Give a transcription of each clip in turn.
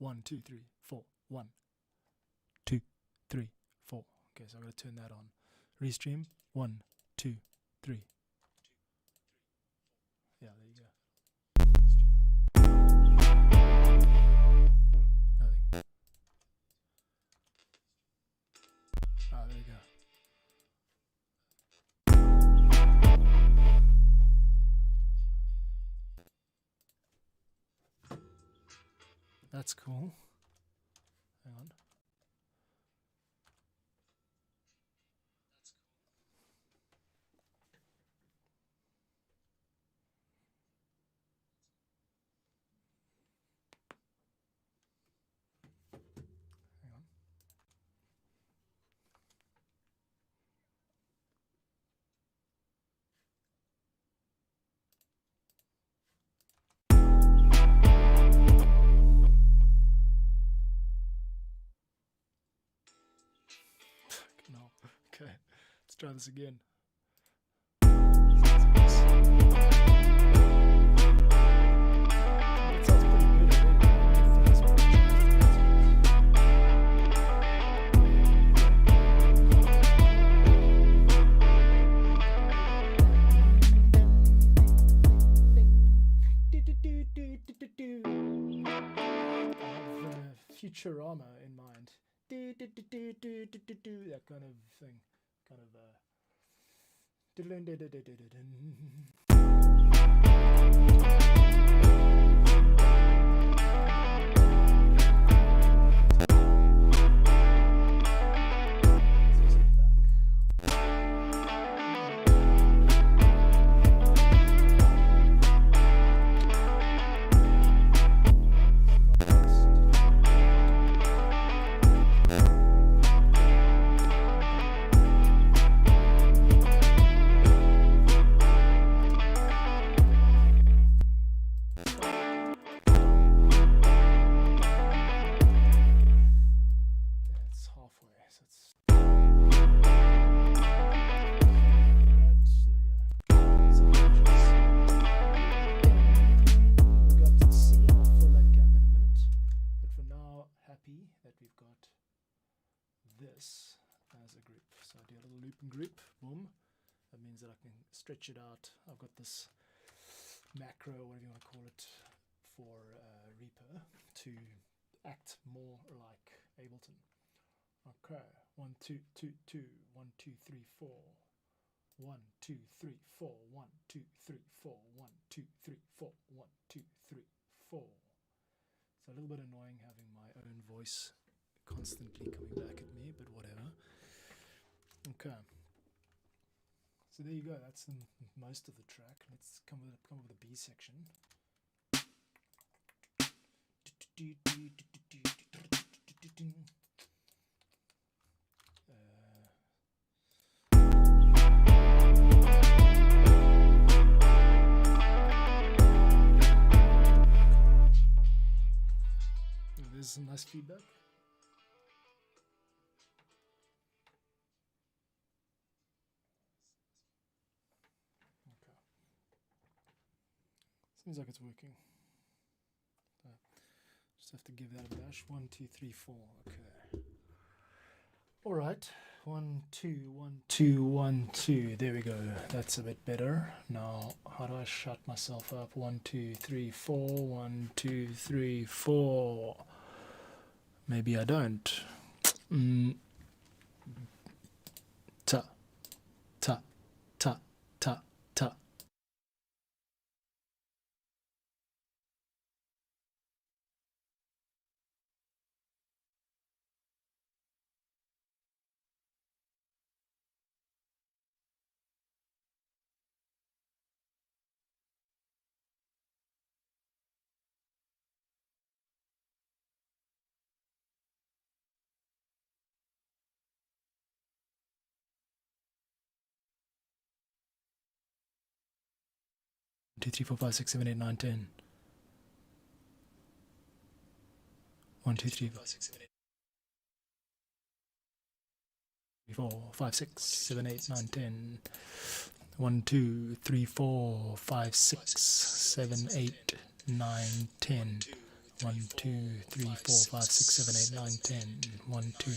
1, 2, 3, 4. 1, 2, 3, 4. Okay, so I'm going to turn that on. Restream. 1, 2, 3. Yeah, there you go. Nothing. Ah, there you go. That's cool. Hang on. Hang on. No. Okay, let's try this again. Futurama in mind. That kind of thing. Kind of as a group. So I do a little looping group, boom. That means that I can stretch it out. I've got this macro, whatever you want to call it, for Reaper to act more like Ableton. Okay, 1, 2, 2, 2, 1, 2, 3, 4. 1, 2, 3, 4. 1, 2, 3, 4. 1, 2, 3, 4. 1, 2, 3, 4. It's a little bit annoying having my own voice constantly coming back at me, but whatever. Okay. So there you go. That's most of the track. Let's come up with a B section. There's some nice feedback. Okay. Seems like it's working. So just have to give that a bash. 1, 2, 3, 4. Okay. All right. 1, 2, 1, 2, 1, 2. There we go. That's a bit better. Now, how do I shut myself up? 1, 2, 3, 4. 1, 2, 3, 4. Maybe I don't. Ta, ta, ta, ta, ta. Two, 3, 4, 5, 6, 7, 8, 9, 10. 1, 2, 3, 4, 5, 6, 7, 8, 9, 10. 1, 2, 3, 4, 5, 6, 7, 8, 9, 10. 1, 2, 3, 4, 5, 6, 7, 8, 9, 10. 1, 2.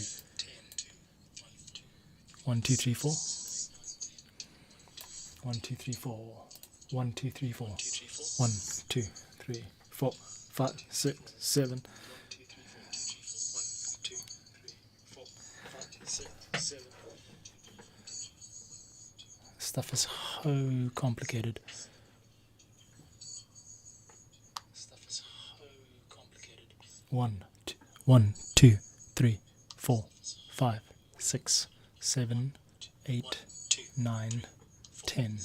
1, 2, 3, 4. 1, 2, 3, 4. 1, 2, 3, 4. 1, 2, 3, 4, 5, 6, 7. Stuff is so complicated. One, 2, 3, 4, 5, 6, 7, 8, 9, 10.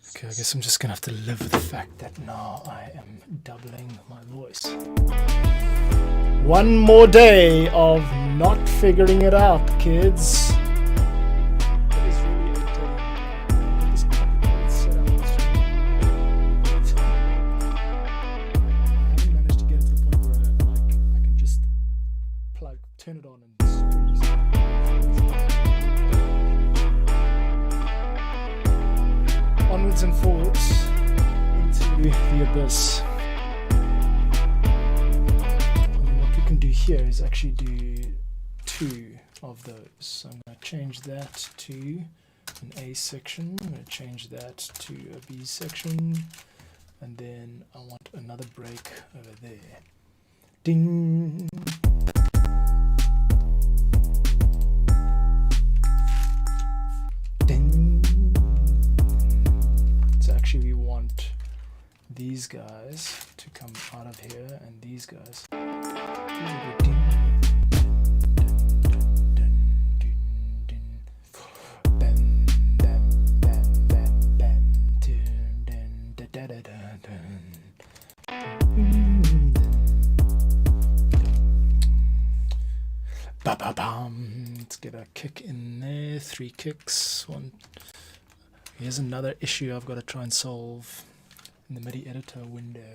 Okay, I guess I'm just gonna have to live with the fact that now I am doubling my voice. One more day of not figuring it out, kids. It is really irritating. This complicated setup is I haven't managed to get it to the point where I can just turn it on and onwards and forwards into the abyss. Do here is actually do 2 of those. So I'm going to change that to an A section. I'm going to change that to a B section, and then I want another break over there. Ding. Ding. So actually we want these guys to come out of here and these guys. Let's get a kick in there. 3 kicks. Here's another issue I've got to try and solve in the MIDI editor window.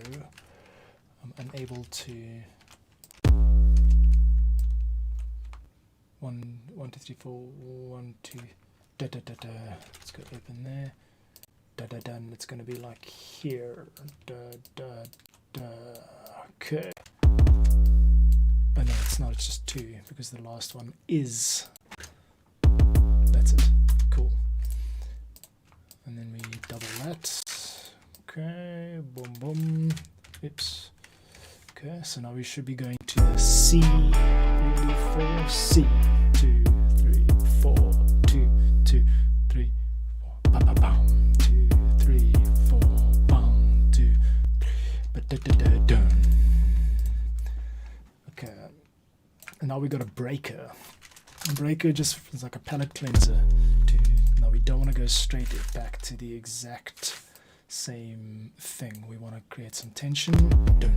I'm unable to 1, 2, 3, 4, 1, 2, da da da da. Let's go open there. Da da da. And it's going to be like here. Da da da. Okay. Oh no, it's not. It's just 2 because the last one is. That's it. Cool. And then we double that. Okay. Boom boom. Oops. Okay. So now we should be going to the C. 4 C. 2, 3, 4. 2, 2, 3, 4. Bam bam bam. 2, 3, 4. Bam. 2, 3. Da da da da. Okay. And now we got a breaker. A breaker just is like a palette cleanser. Now we don't want to go straight back to the exact same thing. We want to create some tension. 2,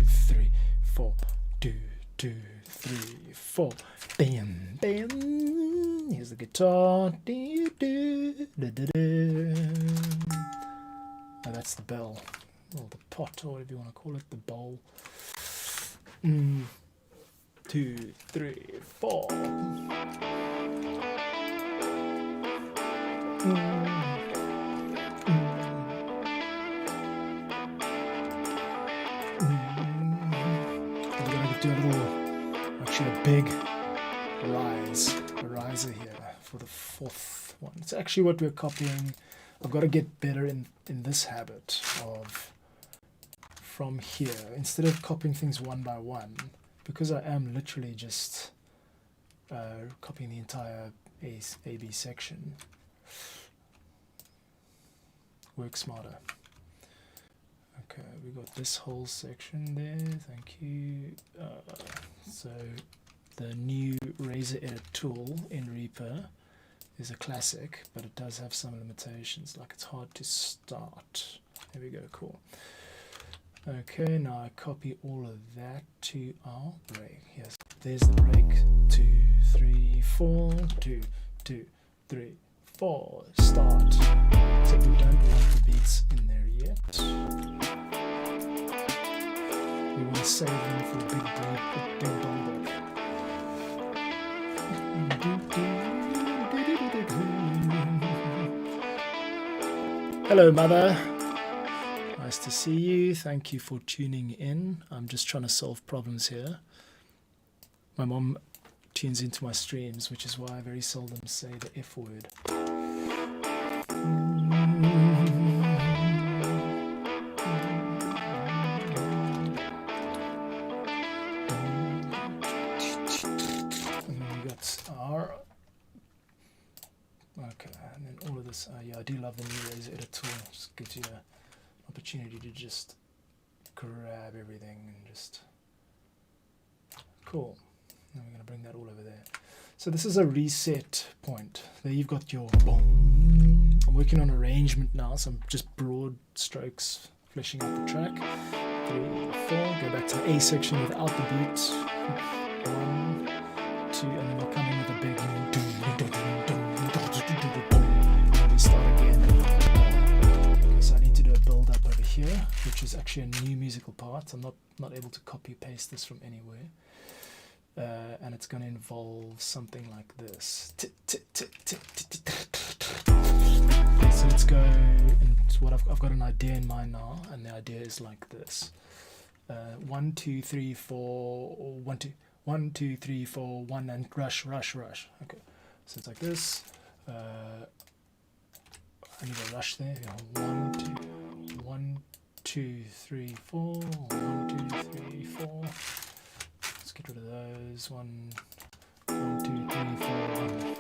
3, 4. 2, 2, 3, 4. Bam, bam. Here's the guitar. Oh, that's the bell, or the pot, or whatever you want to call it. The bowl. 2, 3, 4. Do a little, actually a big riser here for the 4th one. It's actually what we're copying. I've got to get better in this habit of from here, instead of copying things one by one, because I am literally just copying the entire A-B section. Work smarter. Okay, we got this whole section there, thank you. So the new Razor Edit tool in Reaper is a classic, but it does have some limitations, like it's hard to start. There we go, cool. Okay, now I copy all of that to our break. Yes, there's the break. 2, 3, 4, 2, 2, 3, 4, start. Except we don't want the beats in there yet. We want to save them for a big break, big bomb break. Hello, Mother. Nice to see you. Thank you for tuning in. I'm just trying to solve problems here. My mom tunes into my streams, which is why I very seldom say the F word. And then we got R. Okay, and then all of this. Yeah, I do love the new Razor Edit tool. Just gives you an opportunity to just grab everything and just... Cool. Now we're going to bring that all over there. So this is a reset point. There you've got your boom. I'm working on arrangement now, so I'm just broad strokes fleshing out the track. 3, 4. Go back to the A section without the beat. 1, 2, and then we'll come in with a big. We start again. Okay, so I need to do a build up over here, which is actually a new musical part. I'm not able to copy paste this from anywhere. And it's going to involve something like this. So let's go into what I've got an idea in mind now, and the idea is like this. 1, 2, 3, 4, 1, 2, 1, 2, 3, 4, 1, and rush, rush, rush. Okay, so it's like this. I need a rush there. 1, 2, 1, 2, 3, 4, 1, 2, 3, 4. Get rid of those. 1, 2, 3, 4, 1.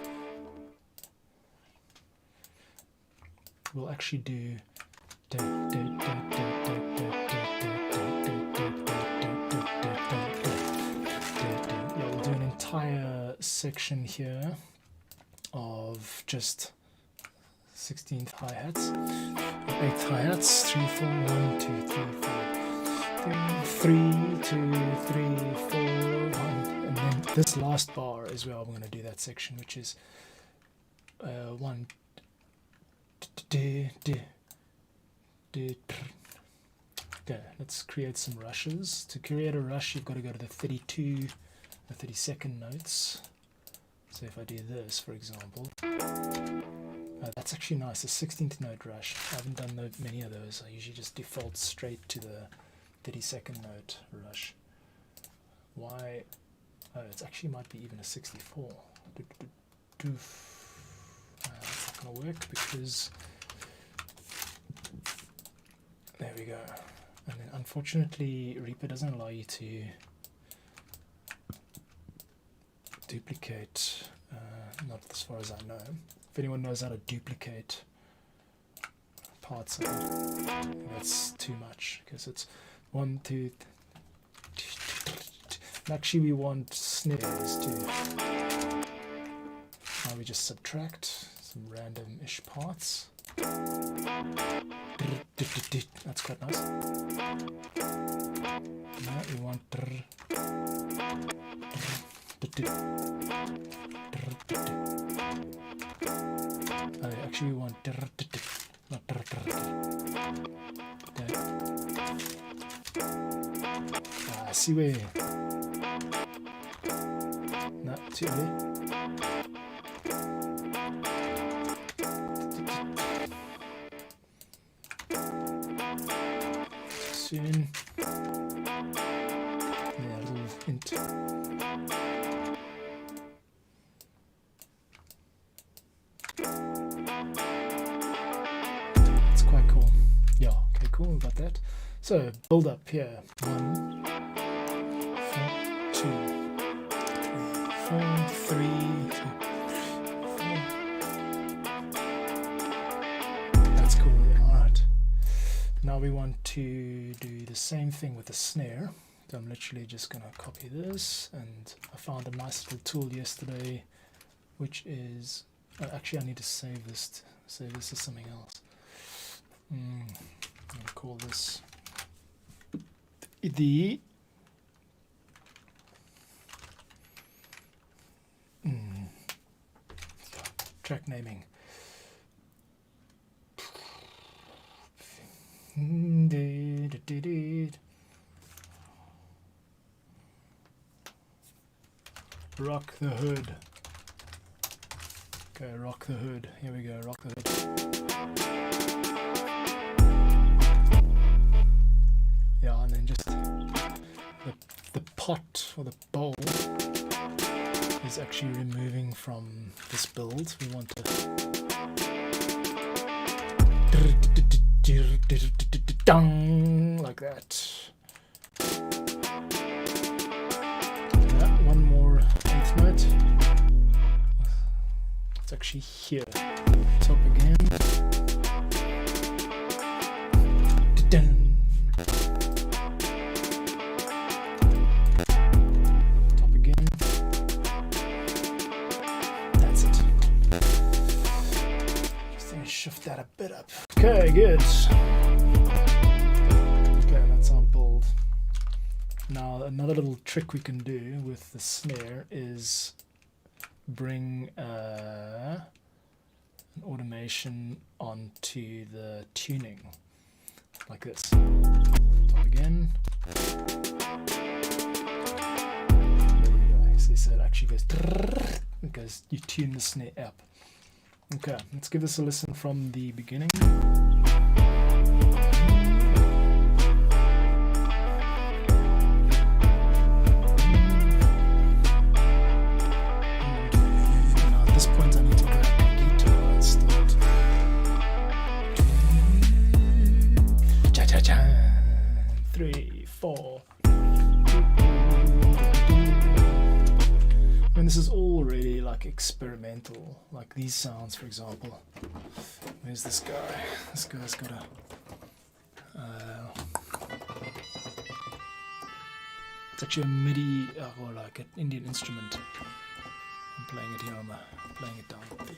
We'll actually do. Yeah, we'll do an entire section here of just 16th hi-hats, 8th hi-hats, 3, 4, 1, 2, 3, 4. 3, 2, 3, 4, 1, and then this last bar is where I'm going to do that section, which is 1. Okay, let's create some rushes. To create a rush, you've got to go to the 32, the 32nd notes. So if I do this, for example, that's actually nice. A 16th note rush. I haven't done many of those. I usually just default straight to the 32nd note rush. Why? It actually might be even a 64. That's not going to work because there we go. And then unfortunately Reaper doesn't allow you to duplicate, not as far as I know. If anyone knows how to duplicate parts of it, that's too much because it's 1, 2, actually we want snares too. Now we just subtract some random-ish parts. That's quite nice. Now we want actually we want not I see where. Not too early. Soon. Yeah, a little hint. It's quite cool. Yeah, okay, cool, we got that. So build up here. 1, 4, 2, 3, 4, 3, 2, 4. That's cool. Yeah, all right. Now we want to do the same thing with the snare. So I'm literally just going to copy this, and I found a nice little tool yesterday, which is actually I need to save this. Save this as something else. I'm going to call this the track naming. Rock the hood. Okay, rock the hood. Here we go, rock the hood. pot or the bowl is actually removing from this build. We want to like that. Yeah, one more eighth note. It's actually here. Top again. Top again. That's it. Just gonna shift that a bit up. Okay, good. Okay, that's our build. Now another little trick we can do with the snare is bring an automation onto the tuning like this. Top again. There you go. So it actually goes because you tune the snare up. Okay, let's give this a listen from the beginning. At this point I need to grab the guitar and start. Cha-cha-cha. 3, 4. I mean, this is all really like experimental, like these sounds, for example. Where's this guy? This guy's got a it's actually a MIDI or like an Indian instrument. I'm playing it here on the playing it down the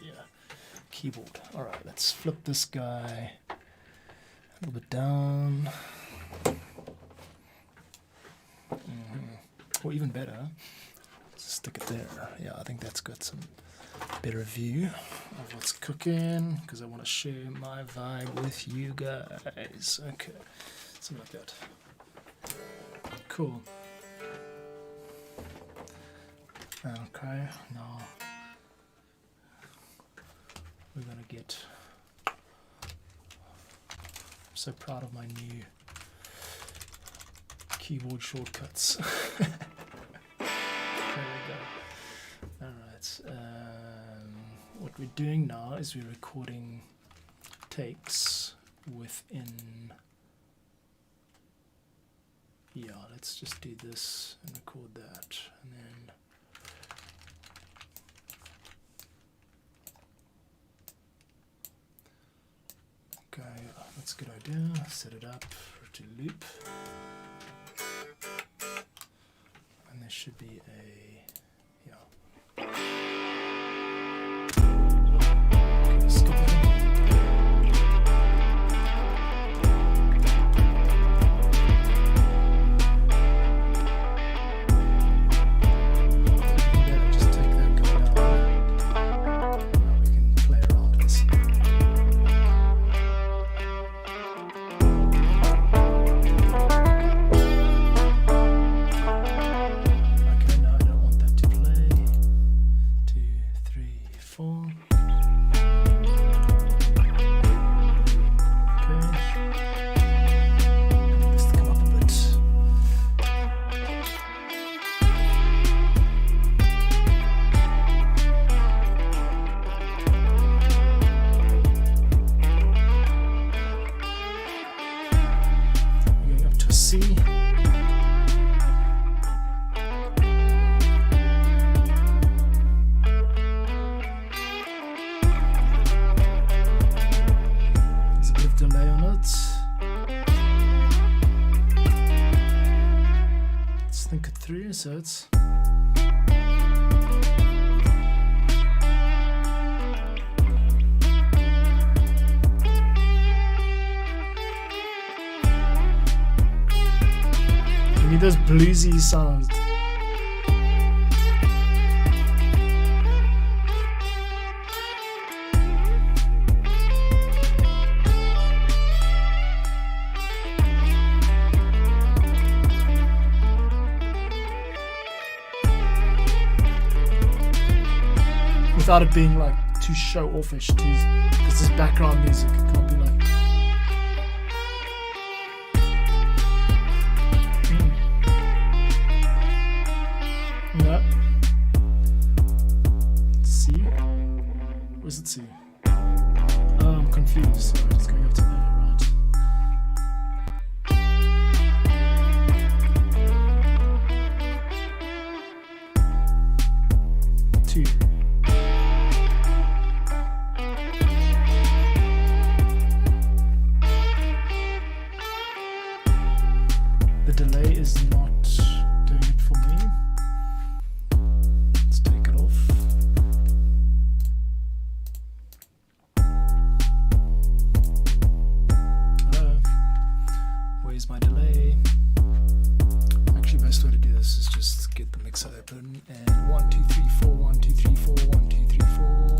keyboard. All right, let's flip this guy a little bit down. Or even better, stick it there. Yeah, I think that's got some better view of what's cooking because I want to share my vibe with you guys. Okay, something like that. Cool. Okay, now we're gonna get. I'm so proud of my new keyboard shortcuts. There we go. Alright, what we're doing now is we're recording takes within. Yeah, let's just do this and record that, and then. Okay, that's a good idea. Set it up to loop. And there should be a, yeah. Okay, skip it. Just take that guy down. Now we can play around with this. C. There's a bit of delay on it. Let's think it through, so it's those bluesy sounds. Without it being like too show-offish, because this background music, it can't be like. delay is not doing it for me. Let's take it off. Hello. Where's my delay? Actually, best way to do this is just get the mixer open and 1 2 3 4 1 2 3 4 1 2 3 4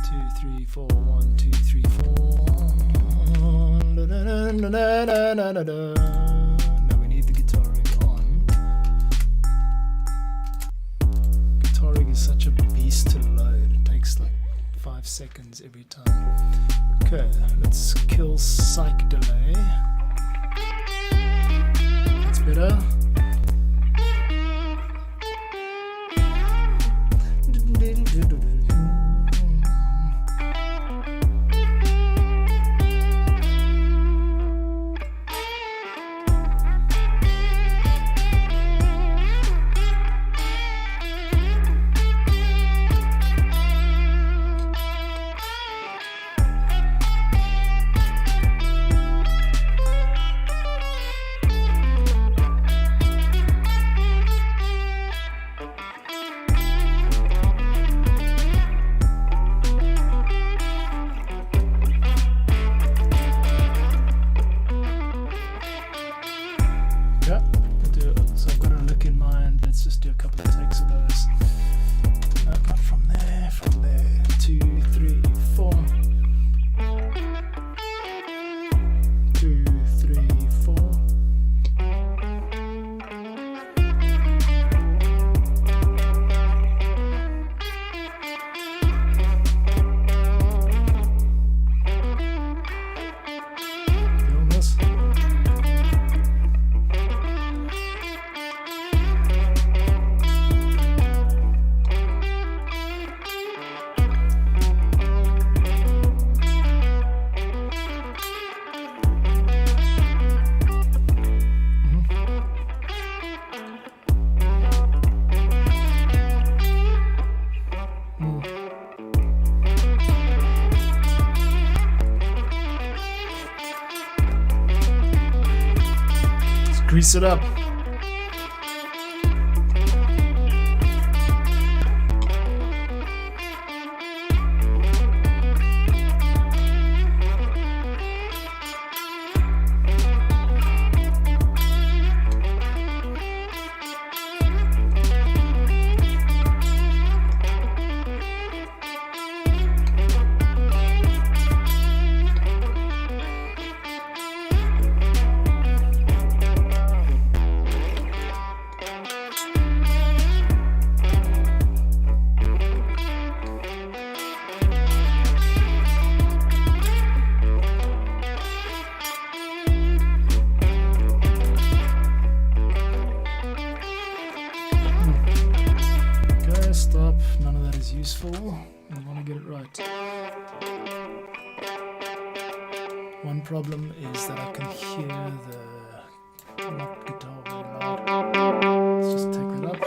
2 3 4 1 2 3 4. Now we need the guitar rig on. Guitar rig is such a beast to load. It takes like 5 seconds every time. Okay, let's kill psych delay. That's better. Grease it up. Stop, none of that is useful. We want to get it right. One problem is that I can hear the rock guitar very loud. Let's just take that up.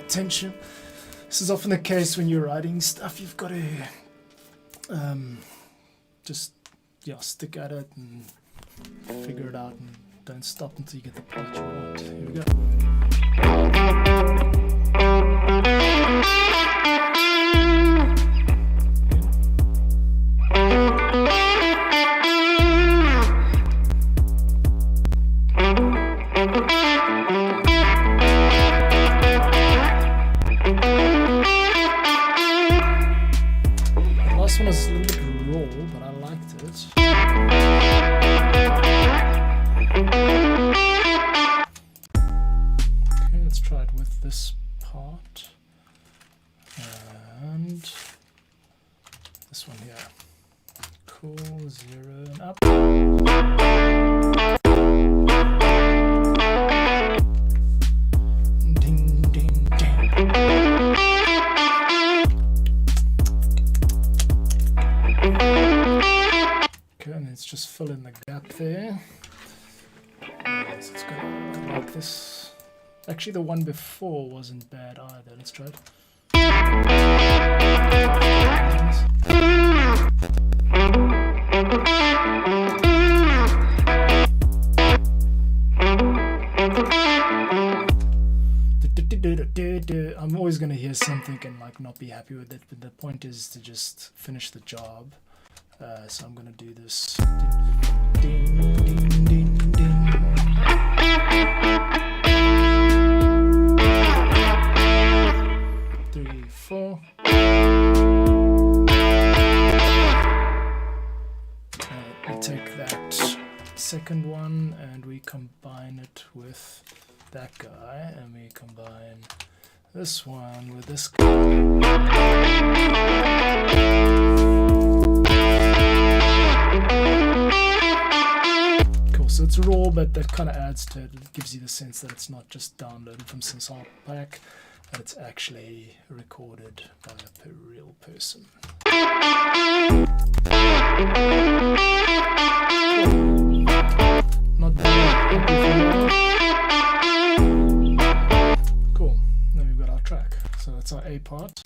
Tension. This is often the case when you're writing stuff. You've got to just stick at it and figure it out, and don't stop until you get the part you want. Here we go. was a little bit raw, but I liked it. Okay, let's try it with this part. And this one here. Cool, 0 and up. Ding, ding, ding. Okay, and let's just fill in the gap there. So it's going to go like this. Actually, the one before wasn't bad either. Let's try it. I'm always going to hear something and like not be happy with it, but the point is to just finish the job. So I'm going to do this. Ding, ding, ding, ding. 3, 4. We take that second one and we combine it with that guy, and we combine this one with this guy. Cool, so it's raw, but that kind of adds to it. It gives you the sense that it's not just downloaded from some sample pack, that it's actually recorded by a real person. Not bad. Cool. Then we've got our track. So that's our A part.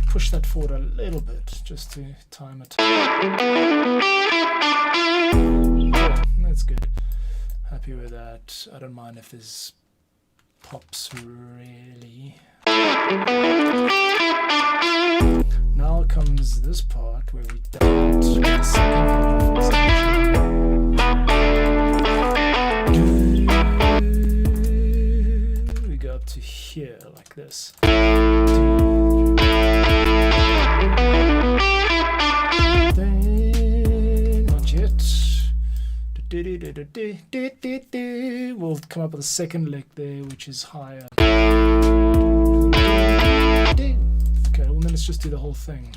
Push that forward a little bit just to time it. Cool. That's good. Happy with that. I don't mind if there's pops really. Now comes this part where we don't get the second half. We go up to here like this. Not yet. We'll come up with a second lick there, which is higher. Okay, well then let's just do the whole thing.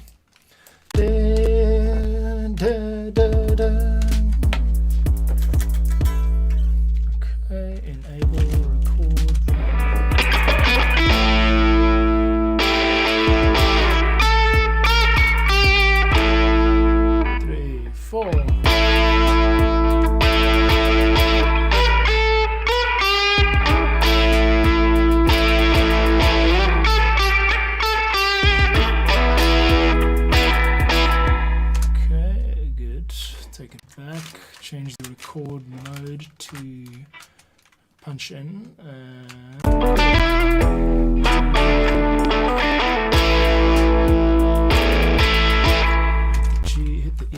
Okay, enable record. 3, 4. Change the record mode to punch in. G, hit the E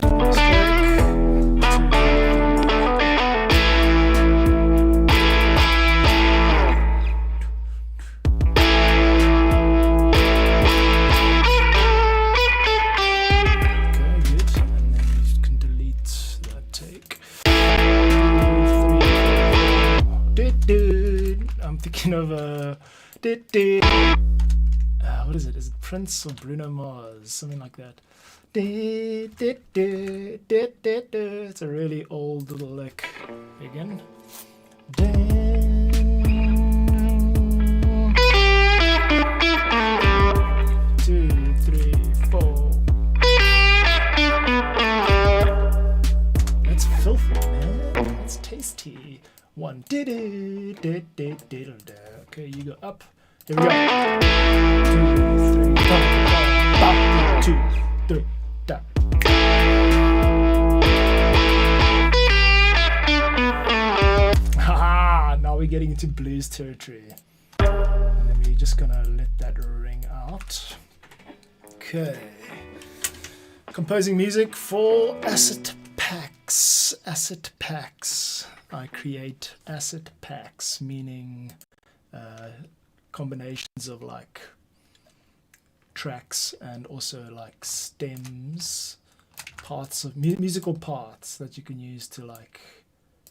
I'm thinking of what is it? Is it Prince or Bruno Mars? Something like that. It's a really old little lick. Again. 2, 3, 4. That's filthy, man. That's tasty. 1. Okay, you go up. Here we go. 2, 3, 4. Haha, now we're getting into blues territory. And then we just gonna let that ring out. Okay. Composing music for asset packs. Asset packs. I create asset packs, meaning combinations of like tracks and also like stems, parts of musical parts that you can use to like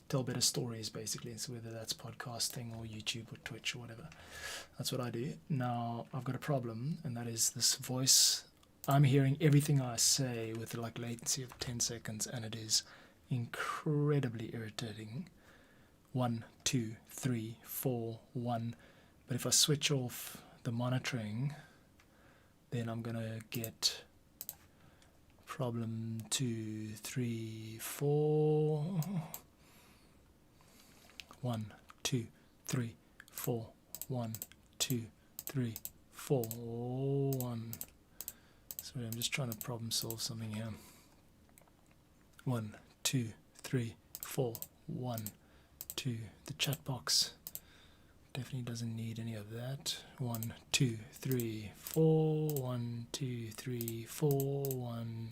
tell better stories, basically. So whether that's podcasting or YouTube or Twitch or whatever, that's what I do. Now I've got a problem, and that is this voice. I'm hearing everything I say with like latency of 10 seconds, and it is incredibly irritating. 1, 2, 3, 4, 1. But if I switch off the monitoring, then I'm gonna get problem 2, 3, 4. 1, 2, 3, 4. 1, 2, 3, 4. 1. Sorry, I'm just trying to problem solve something here. 1, 2, 3, 4. 1, 2. The chat box definitely doesn't need any of that. 1, 2, 3, 4. 1, 2, 3, 4. 1,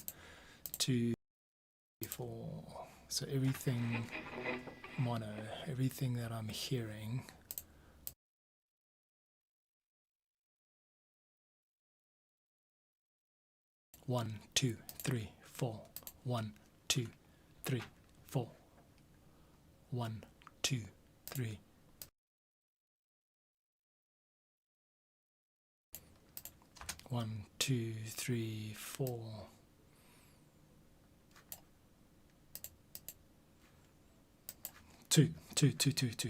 2, 3, 4. So everything mono, everything that I'm hearing. One, 2, 3, 4. 1, 2, 3, 4. 1, 2, 3. One, 2, 3, 4. Two, 2, 2, 2, 2.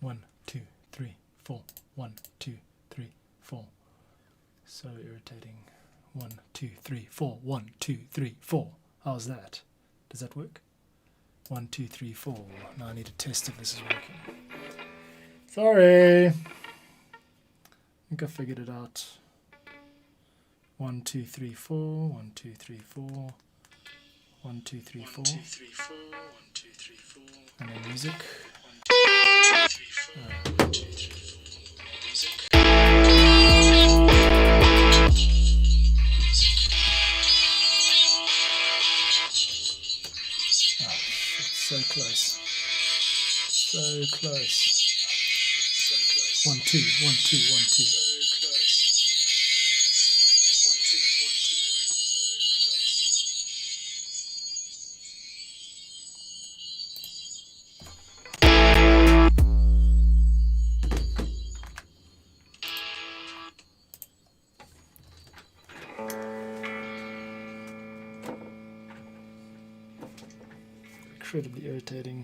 1, 2, 3, 4. 1, 2, 3, 4. So irritating. 1, 2, 3, 4. 1, 2, 3, 4. How's that? Does that work? 1, 2, 3, 4. Now I need to test if this is working. Sorry. I think I figured it out. 1, 2, 3, 4. 1, 2, 3, 4. 1, 2, 3, 4. 1, 2, 3, 4. 1, 2, 3, 4. And then music. 1, 2, 3, 4. 1, 2, 3, 4. Music. Oh, so close. So close. 1, 2, 1, 2, 1, 2. Incredibly irritating.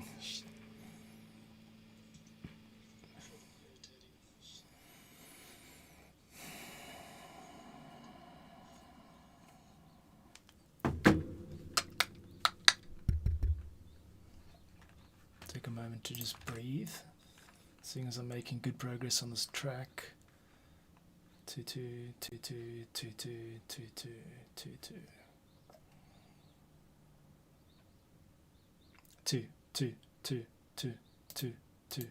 Take a moment to just breathe, seeing as I'm making good progress on this track. 2, 2, 2, 2, 2, 2, 2, 2, 2, 2. 2, 2, 2, 2, 2, 2.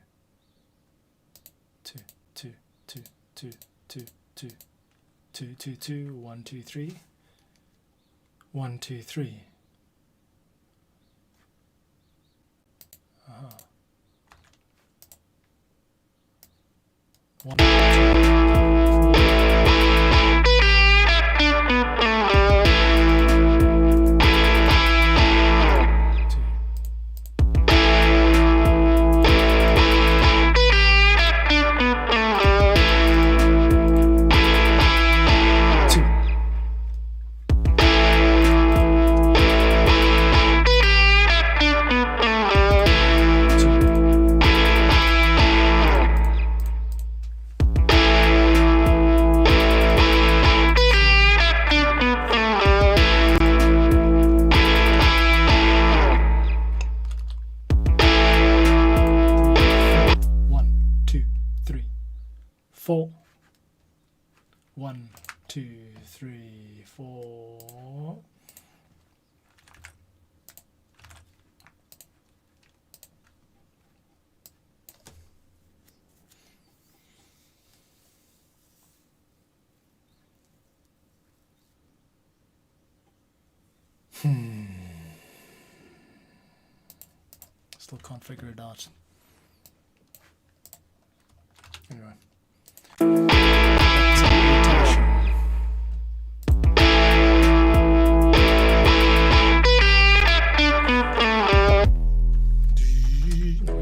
2, 2, 2, 2, 2, 2. 2, 2, 2, 1, 2, 3. 1, 2, 3. Uh-huh. 1, 2, 3. Four. 1, 2, 3, 4. Still can't figure it out. Anyway. We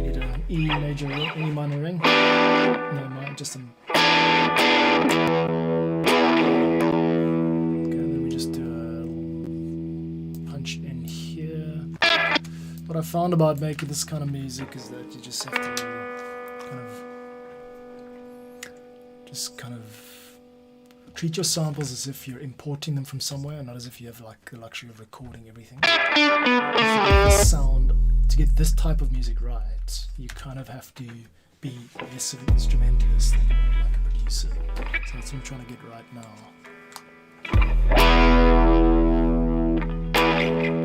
need an E major ring, E minor ring. No, just an. Okay, then we just do a punch in here. What I found about making this kind of music is that you just have to kind of treat your samples as if you're importing them from somewhere, not as if you have like the luxury of recording everything. To get this type of music right, you kind of have to be less of an instrumentalist than more like a producer. So that's what I'm trying to get right now.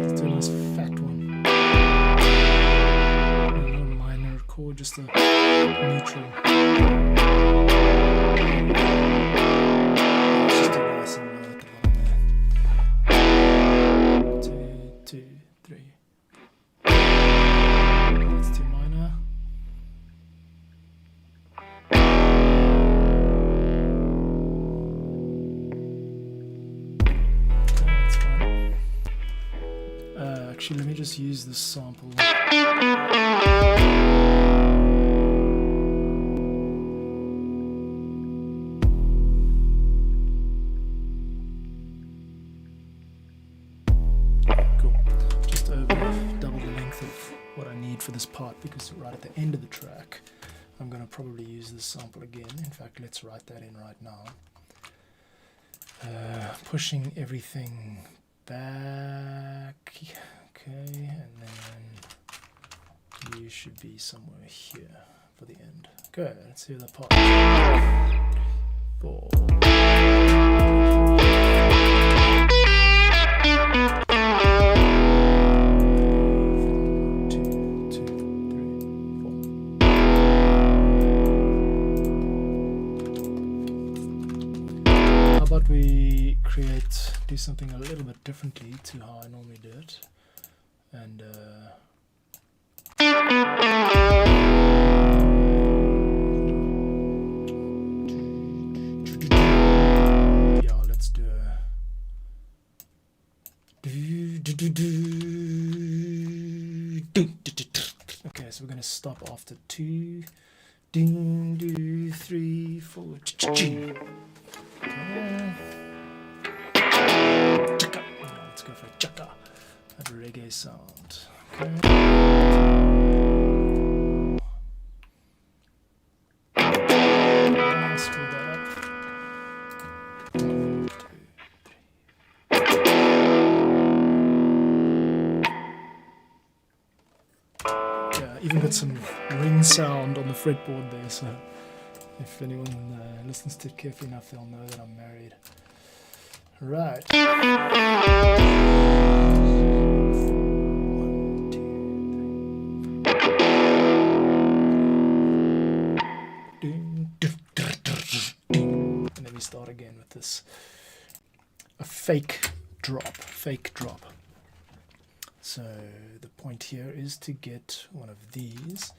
Let's do a nice fat one. Not a minor chord, just a neutral. Just a nice and low at the bottom there. 2, 2, 3. That's 2 minor. Actually, let me just use this sample. Cool. Just over double the length of what I need for this part, because right at the end of the track, I'm going to probably use this sample again. In fact, let's write that in right now. Pushing everything back. Okay, and then you should be somewhere here for the end. Good, let's hear the part. 4. 2, 2, 3, 4. How about we do something a little bit differently to how I normally do it, and yeah, let's do okay, so we're going to stop after 2, 3, 4. Okay. Let's go for a chaka, that reggae sound. Okay. Screw that up. 1, 2, 3. Yeah, even got some ring sound on the fretboard there, so if anyone listens to it carefully enough, they'll know that I'm married. Right. 1, 2, 3. And then we start again with this. A fake drop. So the point here is to get one of these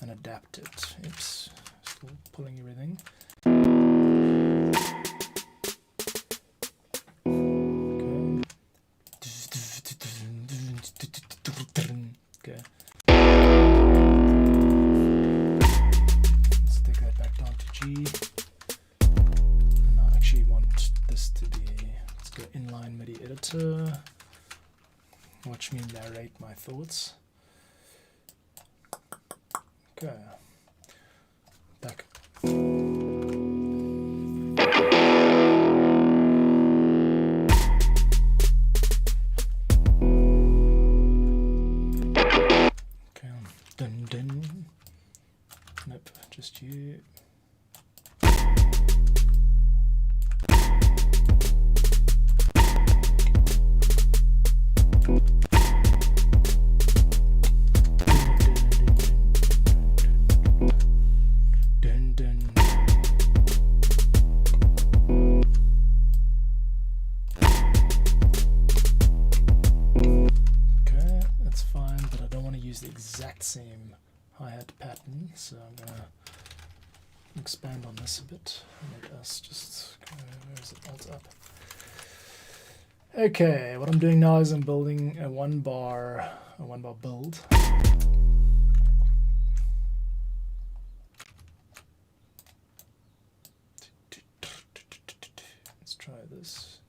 and adapt it. Oops, still pulling everything. Okay. Let's take that back down to G. And I actually want this to be, let's go inline MIDI editor. Watch me narrate my thoughts. Okay. Back. Nope, just you. hi-hat pattern, so I'm gonna expand on this a bit. Let us just go, where is it? Alt up. Okay, what I'm doing now is I'm building a one bar build. Let's try this.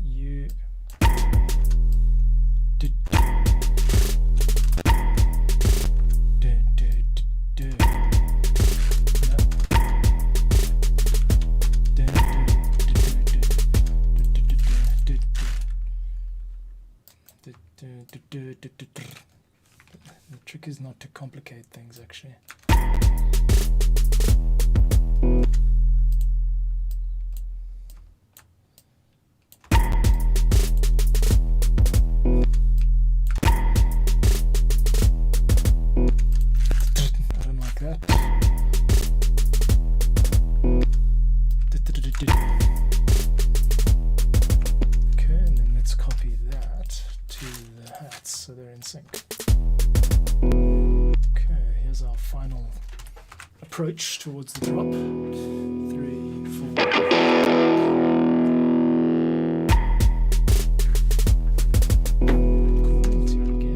You did. The trick is not to complicate things, actually. I don't like that. Okay, and then let's copy that to the hats so they're in sync. Okay, here's our final approach towards the drop. 3, 4. Cool, let's hear it again.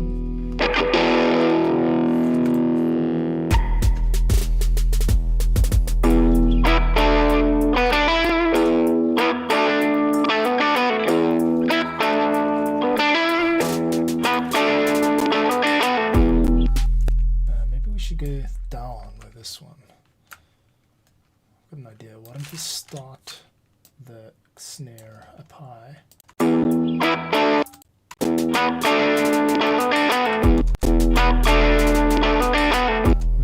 Go down with this one. I've got an idea. Why don't we start the snare up high? We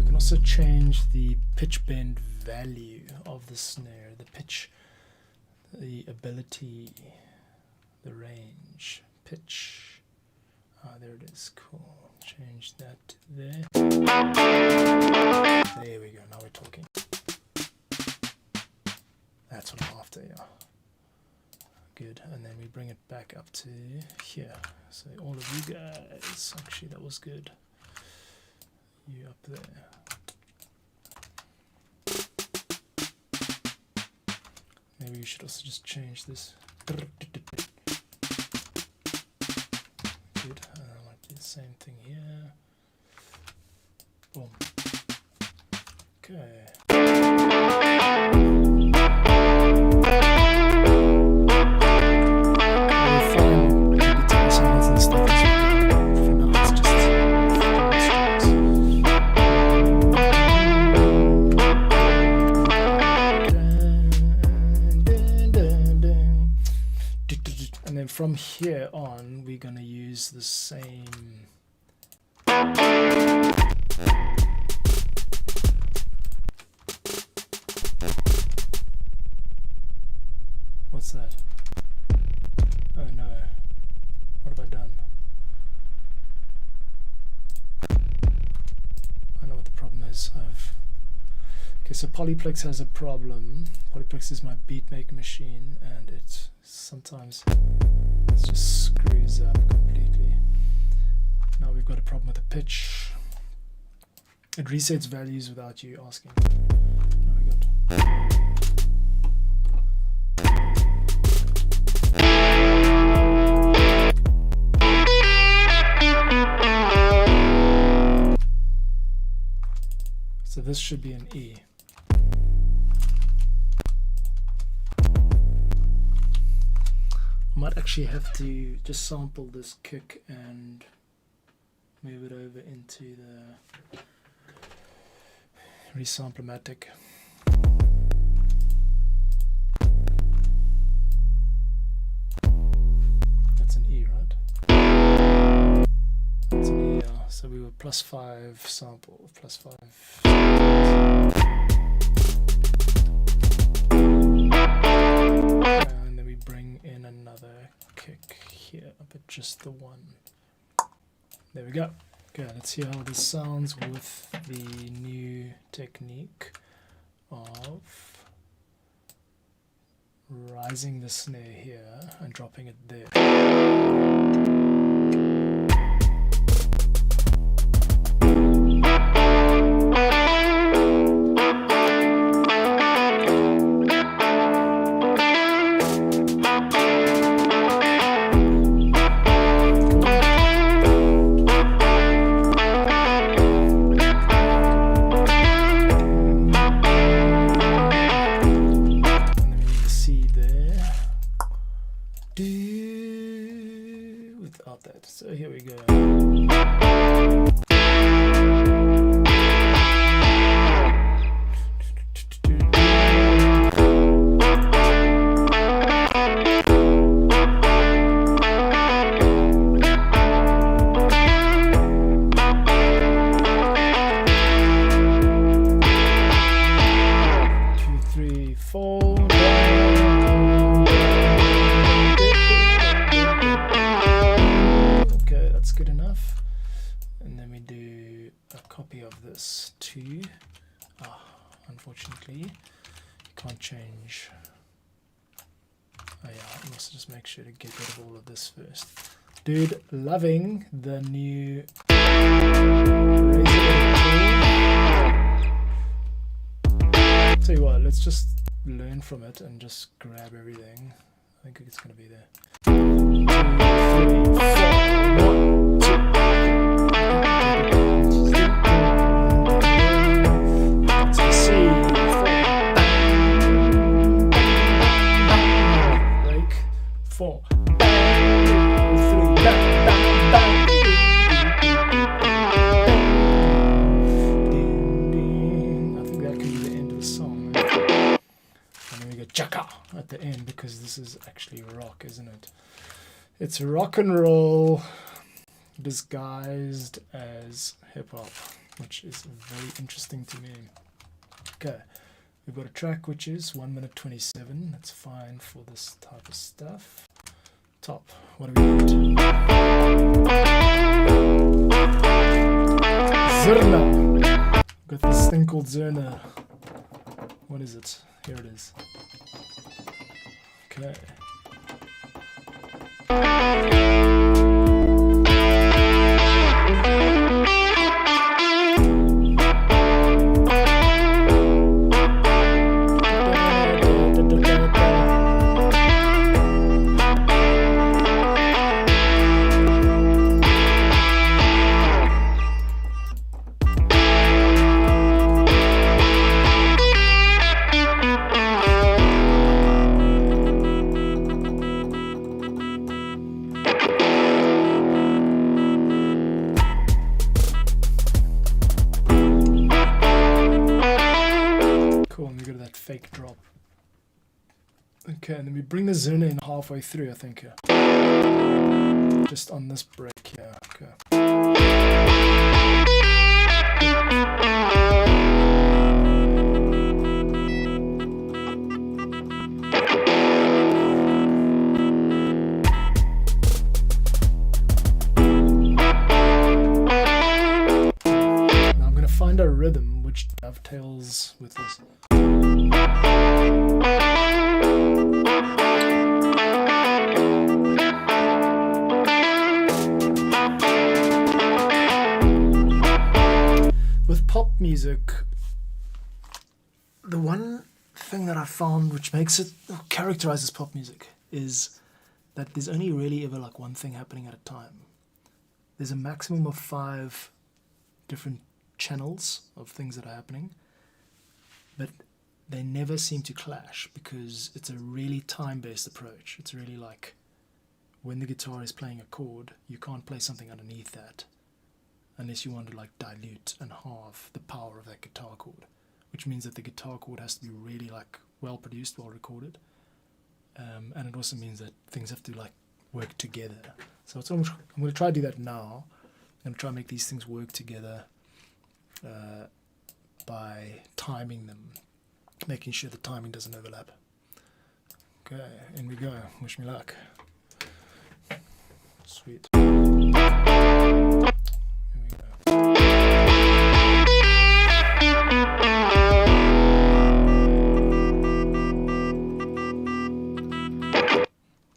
can also change the pitch bend value of the snare, the pitch, the ability, the range, pitch. There it is. Cool. Change that to there. There we go. Now we're talking. That's what I'm after, yeah. Good. And then we bring it back up to here. So all of you guys. Actually, that was good. You up there. Maybe we should also just change this. Good. Same thing here. Boom. Okay. And then from here on, we're going to use the same. What's that? Oh no. What have I done? I know what the problem is. Okay, so Polyplex has a problem. Polyplex is my beat maker machine, and it sometimes just screws up completely. Now we've got a problem with the pitch. It resets values without you asking. Now we got. So this should be an E. I might actually have to just sample this kick and move it over into the Resamplomatic. That's an E, right? That's an E, yeah. So we were +5 sample, +5. And then we bring in another kick here, but just the one. There we go. Okay, let's see how this sounds with the new technique of rising the snare here and dropping it there. good enough. And then we do a copy of this too. Unfortunately, you can't change. Oh yeah, I must just make sure to get rid of all of this first. Dude, loving the new Tell you what, let's just learn from it and just grab everything. I think it's going to be there. 1, 2, 3, 4. 1, 2. That's a C. 4. Break. 4. 3. Chaka at the end, because this is actually rock, isn't it? It's rock and roll disguised as hip-hop, which is very interesting to me. Okay, we've got a track which is 1 minute 27. That's fine for this type of stuff. Top, what do we got? Zerna. Got this thing called Zerna. What is it? Here it is. Okay. Fake drop. Okay, and then we bring the Zerna in halfway through, I think. Just on this break here. Okay. Now I'm going to find a rhythm which dovetails with this. With pop music, the one thing that I found which makes it characterizes pop music is that there's only really ever like one thing happening at a time. There's a maximum of 5 different channels of things that are happening, but they never seem to clash because it's a really time-based approach. It's really like when the guitar is playing a chord, you can't play something underneath that unless you want to like dilute and halve the power of that guitar chord, which means that the guitar chord has to be really like well produced, well recorded, and it also means that things have to like work together. So it's almost, I'm going to try to do that now. I'm going to try and make these things work together by timing them, making sure the timing doesn't overlap. Okay, in we go. Wish me luck. Sweet. Here we go.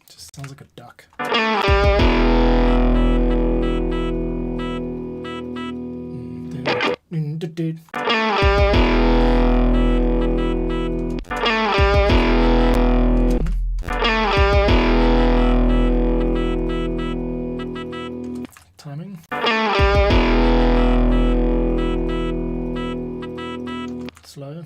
Just sounds like a duck. Timing. Slow.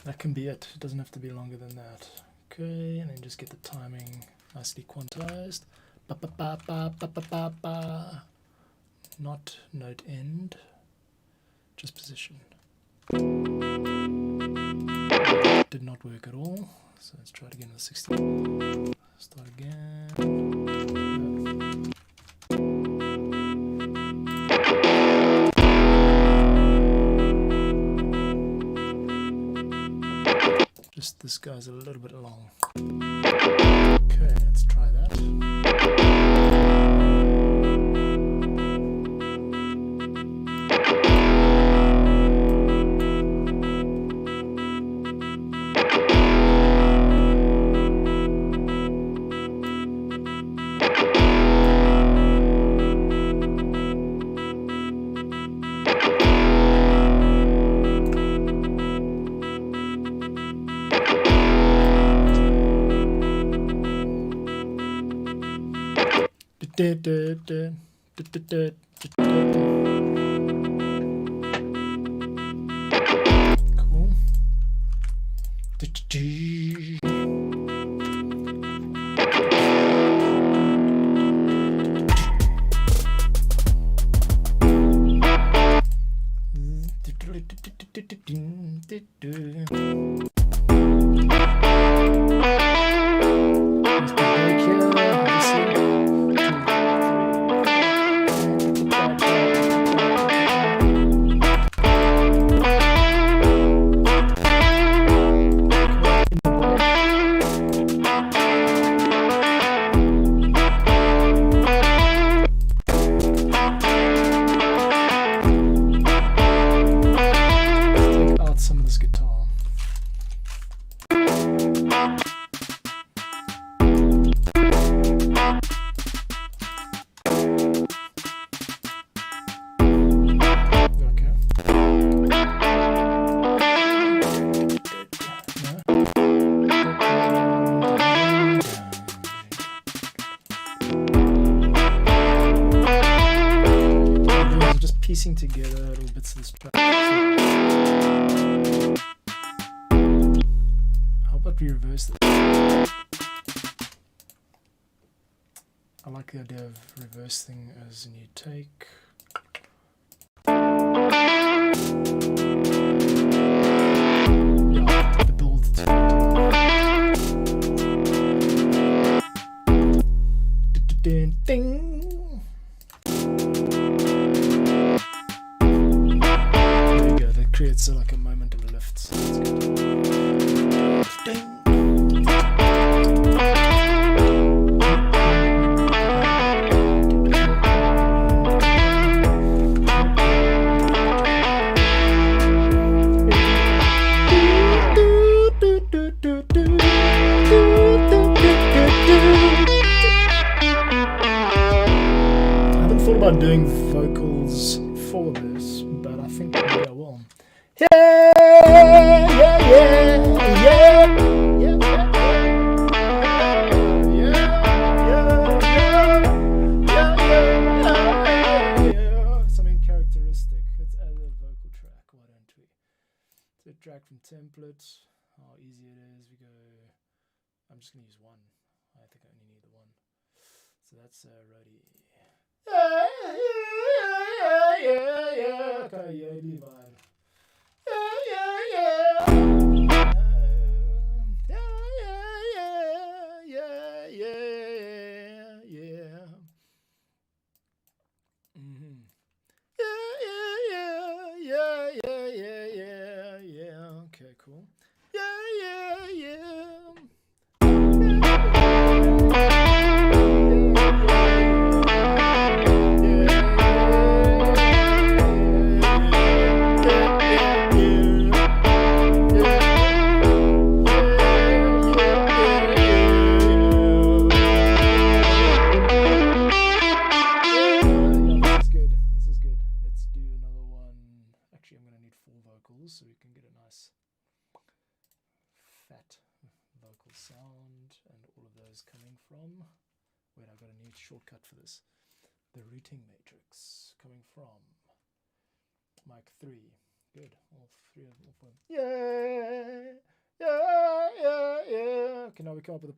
That can be it. It doesn't have to be longer than that. Okay, and then just get the timing nicely quantized. Ba ba ba ba ba ba ba ba. Not note end, just position. Did not work at all, so let's try it again with 60. Start again. Just this guy's a little bit long. Okay, let's try that. Cool. Some of this guitar. Okay. Just piecing together little bits of this track. We reverse this. I like the idea of reversing as in you take. Yeah, the build. Ding, ding. There you go. That creates like a moment of lift. So that's good. Ding. About doing vocals for this, but I think maybe I will. Yeah, yeah, yeah, yeah, yeah, yeah. Something characteristic. Let's add a vocal track. Why don't we? So drag from template. How easy it is. We go. I'm just gonna use one. I think I only need the one. So that's Rody. Yeah, okay, yeah, Levi. Yeah. Mm-hmm. Yeah. Okay, cool. Yeah. So we can get a nice fat vocal sound, and all of those coming from, wait, I've got a new shortcut for this, the routing matrix coming from mic 3. Good, all 4. Yeah. Okay, now we come up with a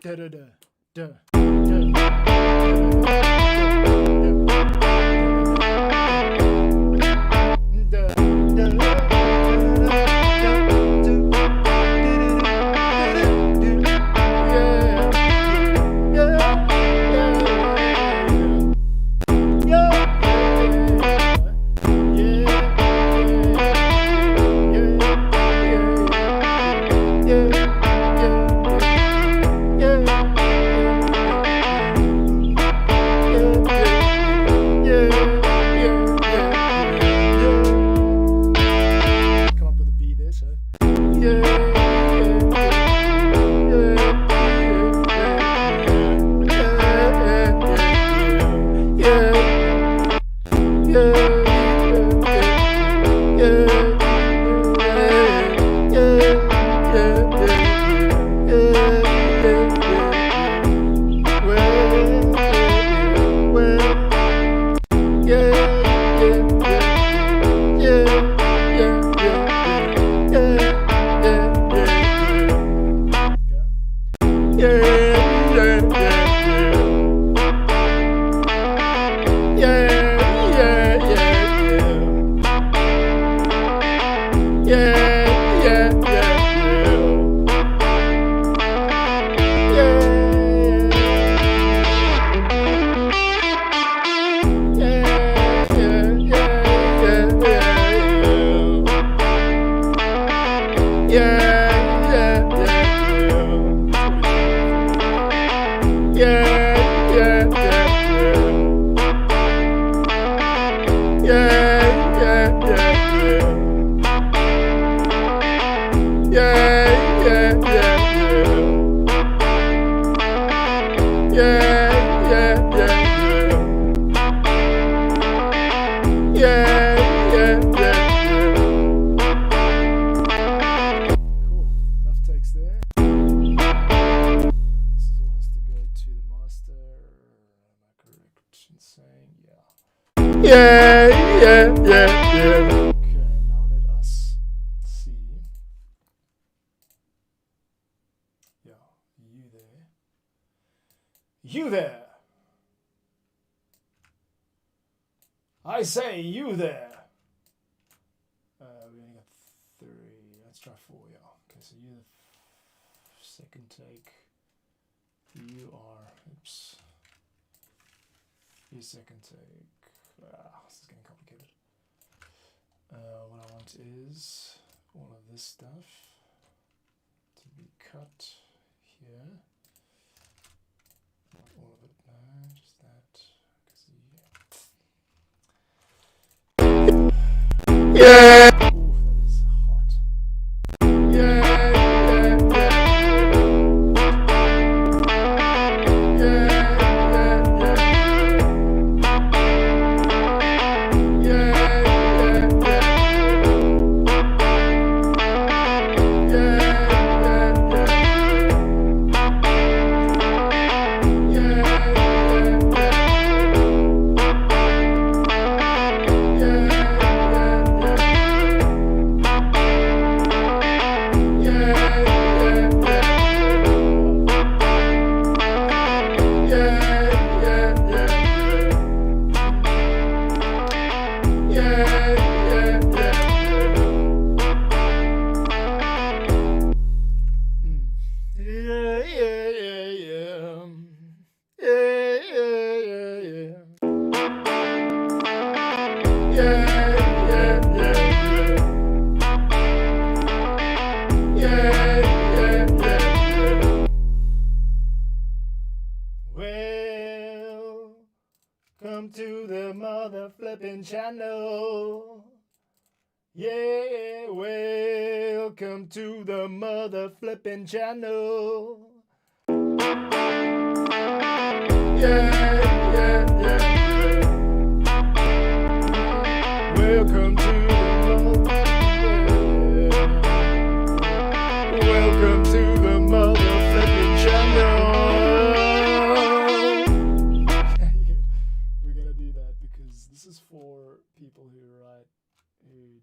Da da da da. You there. I say, you there. We only got 3. Let's try 4, yeah. Okay, so you the second take. You are, oops. Your second take. This is getting complicated. What I want is all of this stuff to be cut here. Not all of it, no, just that. Yeah! Ooh, that is hot. Welcome to the mother flipping channel. Yeah, welcome to the mother flipping channel. Welcome to the mother flipping channel. We're gonna do that because this is for people who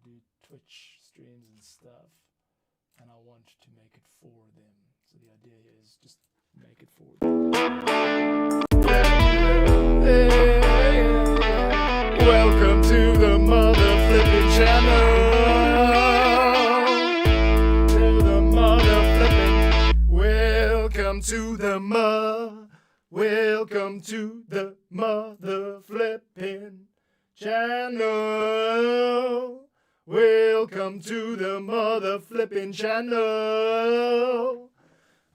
do Twitch streams and stuff, and I want to make it for them. So the idea forward. Welcome to the mother flipping channel. Welcome to the Welcome to the mother flipping channel. Welcome to the mother flipping channel.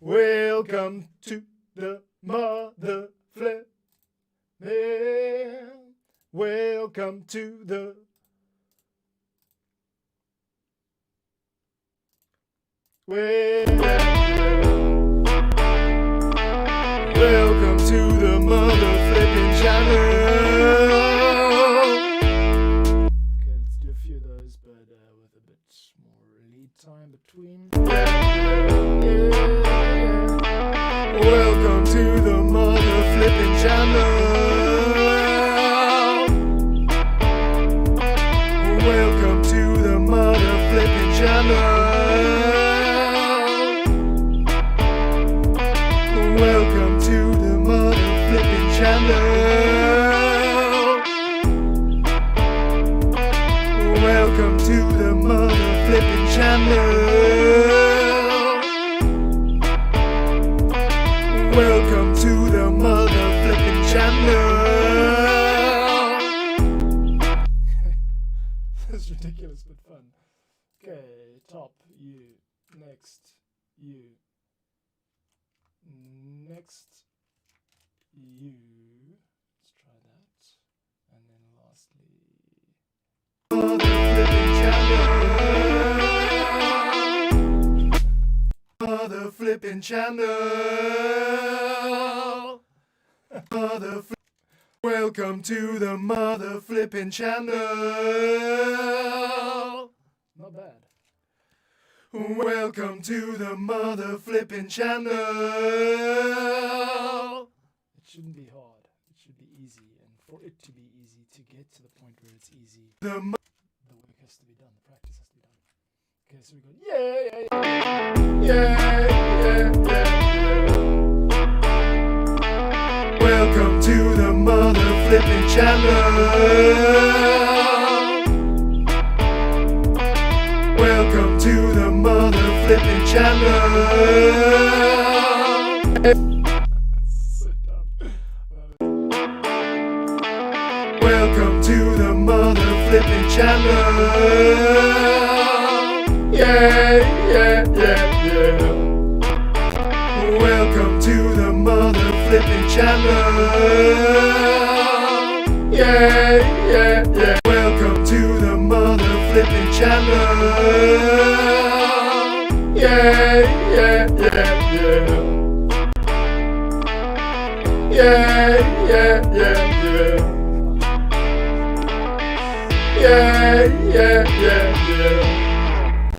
Welcome to the mother flipping. Welcome to the Welcome to the mother flipping channel. Okay, let's do a few of those, but with a bit more lead time between. Welcome to the mother flipping channel. Welcome to the mother flipping channel. Welcome to the mother flipping channel. Welcome to the mother flipping channel. Welcome to the mother flipping channel. That's ridiculous but fun. Okay, top, you, next, you. Next, you. Let's try that. And then lastly, mother flipping channel. Welcome to the mother flipping channel. Not bad. Welcome to the mother flipping channel. It shouldn't be hard. It should be easy. And for it to be easy, to get to the point where it's easy, the work has to be done. The practice has to be done. Okay, so we go, Welcome to the mother flipping channel. Welcome to the mother flipping channel. So dumb. Welcome to the mother flipping channel. Welcome to the mother flipping channel. Welcome to the mother flipping channel.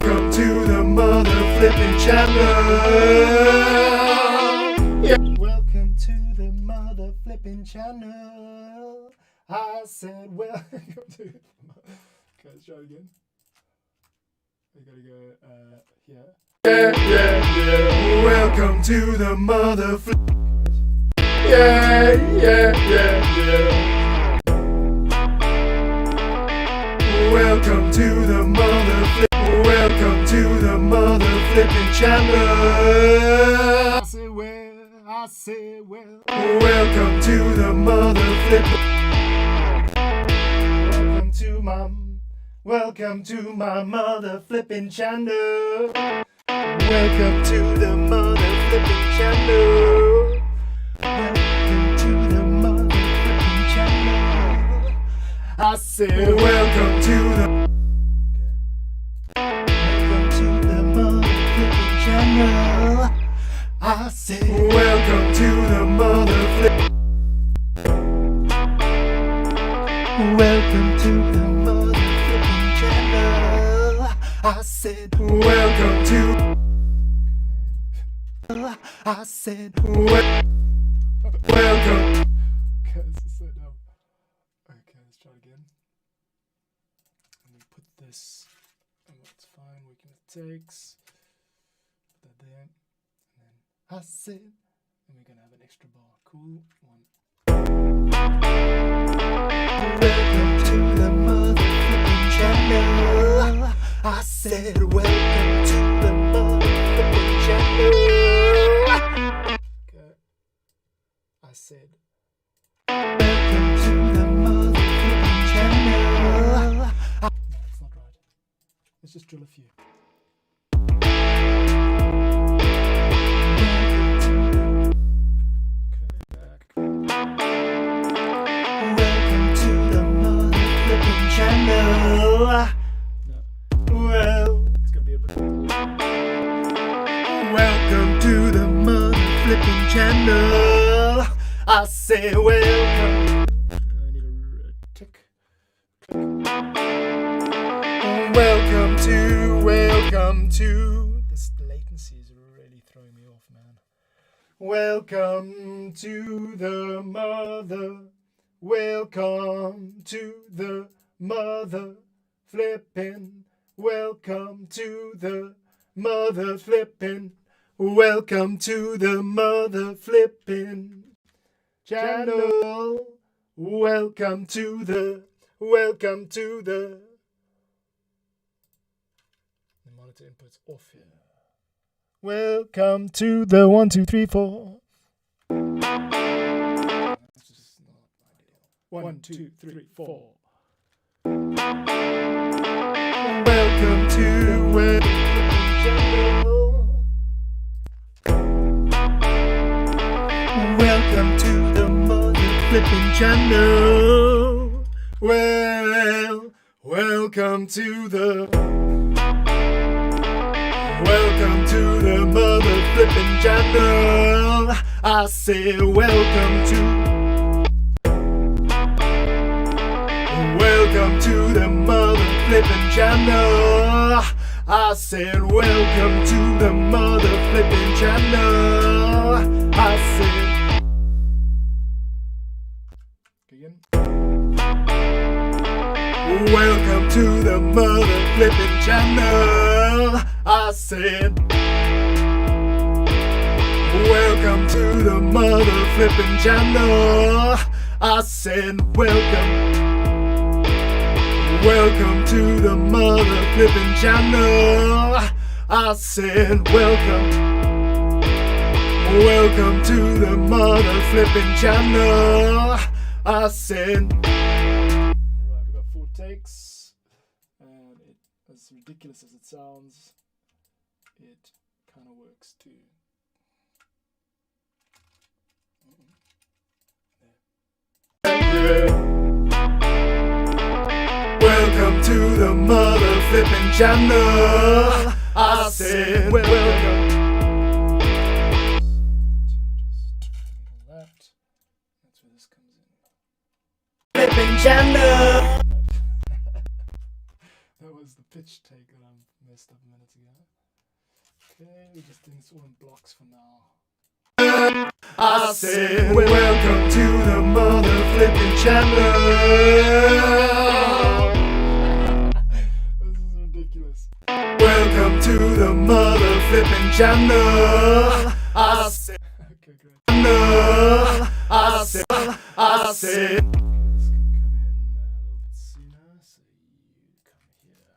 Welcome to the mother flipping channel. Welcome to the mother flipping channel. I said, welcome to. Okay, let's try it again. We gotta go here. Welcome to the mother flipping. Welcome to the mother flip. Welcome to the mother flipping channel. I say well. Welcome to the mother flipping. Welcome to my mother flipping channel. Welcome to the mother flipping channel. Welcome to the mother flipping channel. I said, welcome to the mother flipping channel. I said, welcome to the mother flipping. Welcome to the mother flipping channel. I said, welcome to. I said, welcome. Okay, this is so dumb. Okay, let's try again. Let me put this. Oh, it's fine. Working with takes. Put that there. And then I said, and we're gonna have an extra bar. Cool. One. Welcome to the motherfucking channel. I said welcome to the motherfucking channel. Okay. I said welcome to the motherfucking channel. no, it's not right. Let's just drill a few. Welcome to the motherfucking channel. No, Well, it's gonna be a bit. welcome to the motherfucking channel. I say welcome. I need a tick. Welcome to. This latency is really throwing me off, man. Welcome to the mother. Welcome to the mother flippin'. Welcome to the mother flippin'. Welcome to the mother flippin' channel. Welcome to the. The monitor input's off here. Welcome to the 1, 2, 3, 4. That's just not ideal. 1, 2, 3, 4. Welcome to Welcome to the mother flipping channel. Well, welcome to the mother flipping channel. I say welcome to the mother flipping channel. I said welcome to the mother flipping channel. I said Again. welcome to the mother flipping channel. I said welcome to the mother flipping channel. I said welcome to the mother flipping channel. I said welcome to the mother flipping channel. I said Alright, we got 4 takes. And as ridiculous as it sounds, it kind of works too. welcome to the mother flipping channel. I said welcome. Just that's where this comes in. Flipping channel. That was the pitch take that I messed up a minute ago. Okay, we're just doing this all in blocks for now. I said welcome to the mother flipping channel. This is ridiculous. Welcome to the mother flipping channel. I said Okay, great. I said Okay, this can come in a little bit sooner, so you come here.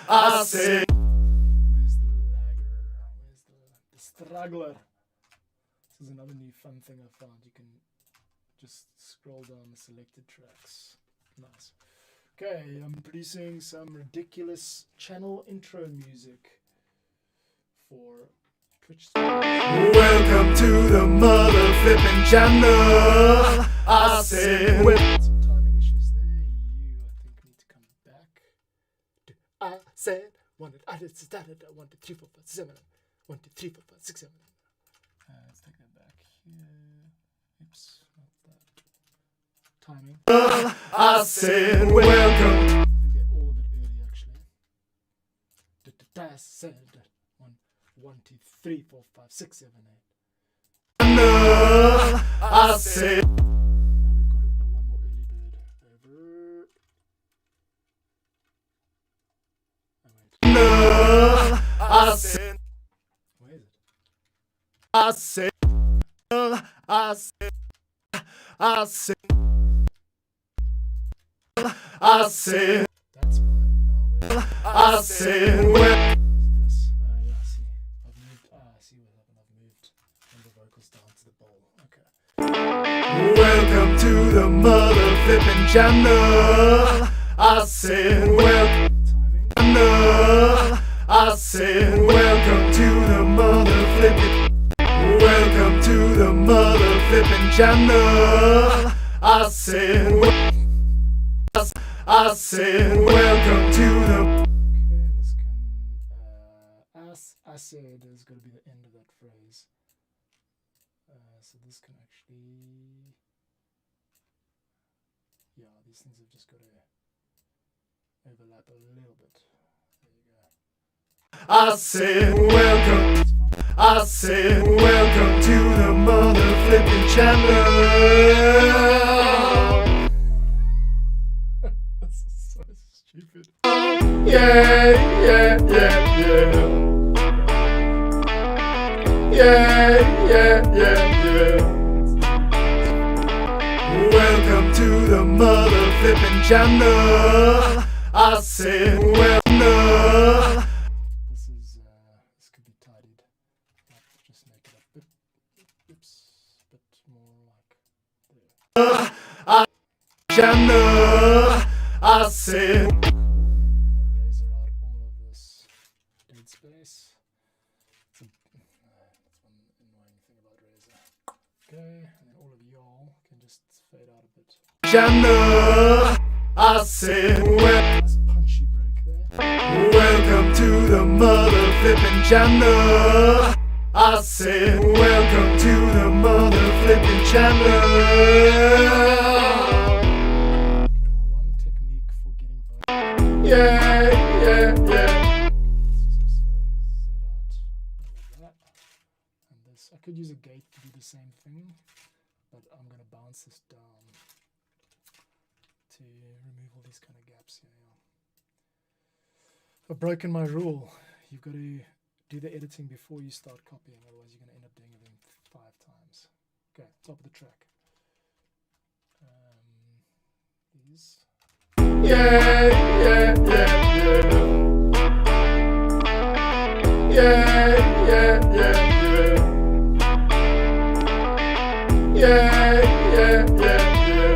I said Where's the lagger? Where's the straggler? This is another new fun thing I found. You can just scroll down the selected tracks. Nice. Okay, I'm producing some ridiculous channel intro music for Twitch streams. welcome to the mother flipping channel. I said Some timing issues there. You, I think, need to come back. I said 1, 2, 3, 4, 5, 7. 1, 2, 3, 4, 5, 6, 7. Let's take that back here. Oops, not that. Timing. I said welcome. I think they're all a bit early, actually. I said 1, 2, 3, 4, 5, 6, 7, 8. I said Now we've got one more early bird. Over. Oh, wait. I said Where is it? I said, I said, I said, I said, That's fine. Now where I said, well, is this? Yeah, see. I've moved. See what happened. I've moved one of the vocals down to the bowl. Okay. welcome to the mother flipping channel. I said, welcome. Timing. I said, welcome to the mother flipping. Welcome to the mother flipping channel. I said, I said, welcome to the. Okay, and this can acid is going to be the end of that phrase. So this can actually, yeah, these things have just got to overlap a little bit. There you go. I said, welcome. That's fine. I said, welcome to the mother flipping channel. This is so stupid. Yeah, yeah, yeah, yeah. Yeah, yeah, yeah, yeah. Welcome to the mother flipping channel. I said, well, no. This could be tidied. I'll just make it a bit, bit more like there. Channel. I said, Cool. We're gonna razor out all of this dead space. That's one annoying thing about razor. Okay, and then all of y'all can just fade out a bit. channel. I said, well. Nice punchy break there. Welcome to the mother flipping channel. I said, welcome to the mother flipping channel. One technique for getting vocals. Yeah, yeah, yeah. This is also Z out all of that. And this, I could use a gate to do the same thing, but I'm gonna bounce this down to remove all these kind of gaps here. I've broken my rule. You've got to do the editing before you start copying, otherwise you're going to end up doing everything 5 times. Okay, top of the track. These. Yeah, yeah, yeah, yeah. Yeah, yeah, yeah, yeah. Yeah, yeah, yeah, yeah.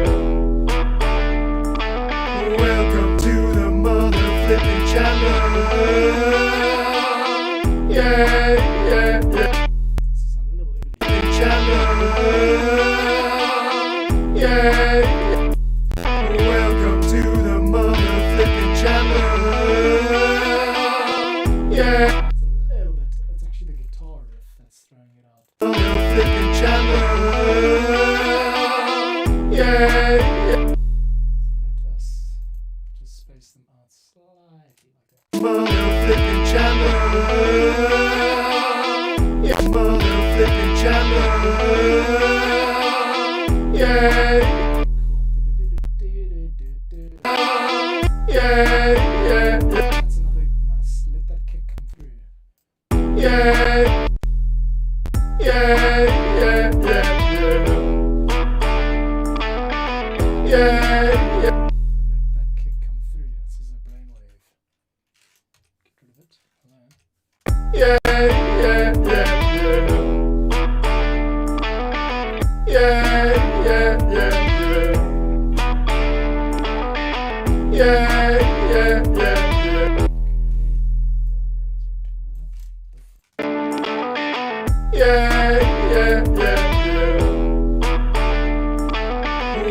Welcome to the mother flipping channel. Yeah, yeah, yeah. This is a little early. Channel. Yeah. Welcome to the mother flipping channel. Yeah. It's a little bit. It's actually the guitar riff that's throwing it out. Mother flipping channel. Yeah. Let us just space them out slightly like that. Mother flipping channel. Yeah. Mother flipping channel. Yeah. Cool. Yeah, yeah, yeah. That's another nice. Let that kick come through. Yeah, yeah, yeah, yeah, yeah. Yeah, yeah. Let that kick come through. This is a brainwave. Get rid of it. Hello. Yeah, yeah, yeah, yeah. Yeah, yeah, yeah, yeah. Yeah, yeah, yeah, yeah. Yeah, yeah, yeah, yeah.